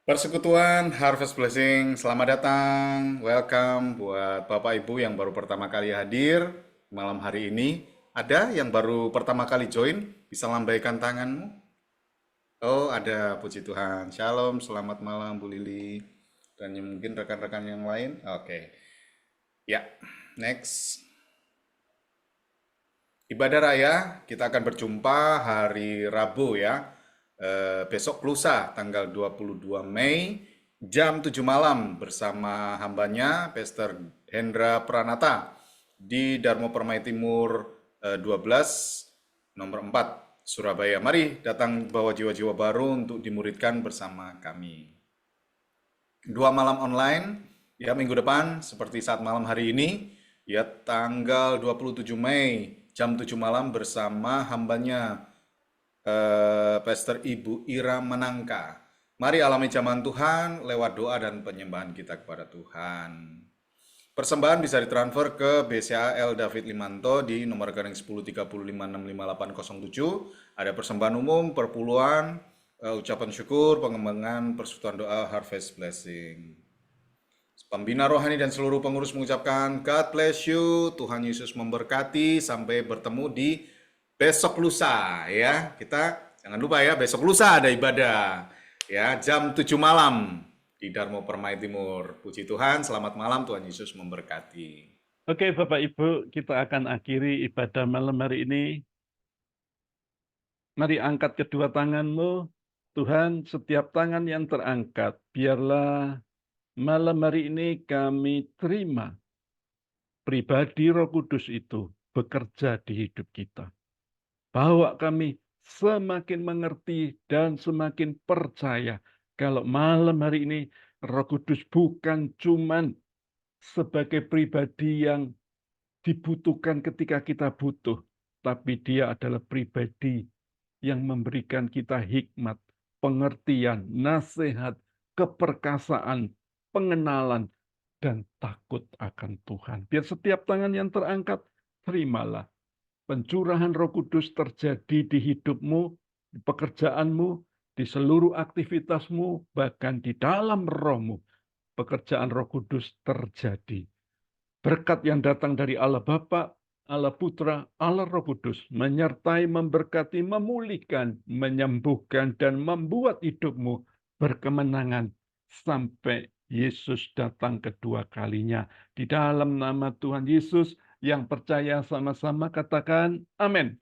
Persekutuan Harvest Blessing, selamat datang. Welcome buat Bapak Ibu yang baru pertama kali hadir malam hari ini. Ada yang baru pertama kali join? Bisa lambaikan tanganmu? Oh, ada. Puji Tuhan. Shalom, selamat malam Bu Lili. Dan mungkin rekan-rekan yang lain. Oke. Ya, next. Ibadah raya kita akan berjumpa hari Rabu ya. Besok lusa tanggal 22 Mei jam 7 malam bersama hambanya Pastor Hendra Pranata di Darmo Permai Timur 12 nomor 4 Surabaya. Mari datang bawa jiwa-jiwa baru untuk dimuridkan bersama kami. 2 malam online ya minggu depan seperti saat malam hari ini ya tanggal 27 Mei jam 7 malam bersama hambanya Pastor Ibu Ira Menangka. Mari alami zaman Tuhan lewat doa dan penyembahan kita kepada Tuhan. Persembahan bisa ditransfer ke BCA L David Limanto di nomor rekening 1035655807. Ada persembahan umum, perpuluhan, ucapan syukur, pengembangan persekutuan doa Harvest Blessing. Pembina rohani dan seluruh pengurus mengucapkan God bless you, Tuhan Yesus memberkati, sampai bertemu di besok lusa ya. Kita jangan lupa ya, besok lusa ada ibadah ya jam 7 malam di Darmo Permai Timur. Puji Tuhan, selamat malam, Tuhan Yesus memberkati. Oke Bapak Ibu, kita akan akhiri ibadah malam hari ini. Mari angkat kedua tanganmu. Tuhan, setiap tangan yang terangkat, biarlah malam hari ini kami terima pribadi Roh Kudus itu bekerja di hidup kita. Bahwa kami semakin mengerti dan semakin percaya kalau malam hari ini Roh Kudus bukan cuman sebagai pribadi yang dibutuhkan ketika kita butuh, tapi dia adalah pribadi yang memberikan kita hikmat, pengertian, nasihat, keperkasaan, pengenalan, dan takut akan Tuhan. Biar setiap tangan yang terangkat, terimalah. Pencurahan Roh Kudus terjadi di hidupmu, di pekerjaanmu, di seluruh aktivitasmu, bahkan di dalam rohmu. Pekerjaan Roh Kudus terjadi. Berkat yang datang dari Allah Bapa, Allah Putra, Allah Roh Kudus, menyertai, memberkati, memulihkan, menyembuhkan, dan membuat hidupmu berkemenangan sampai Yesus datang kedua kalinya. Di dalam nama Tuhan Yesus, yang percaya sama-sama katakan amin.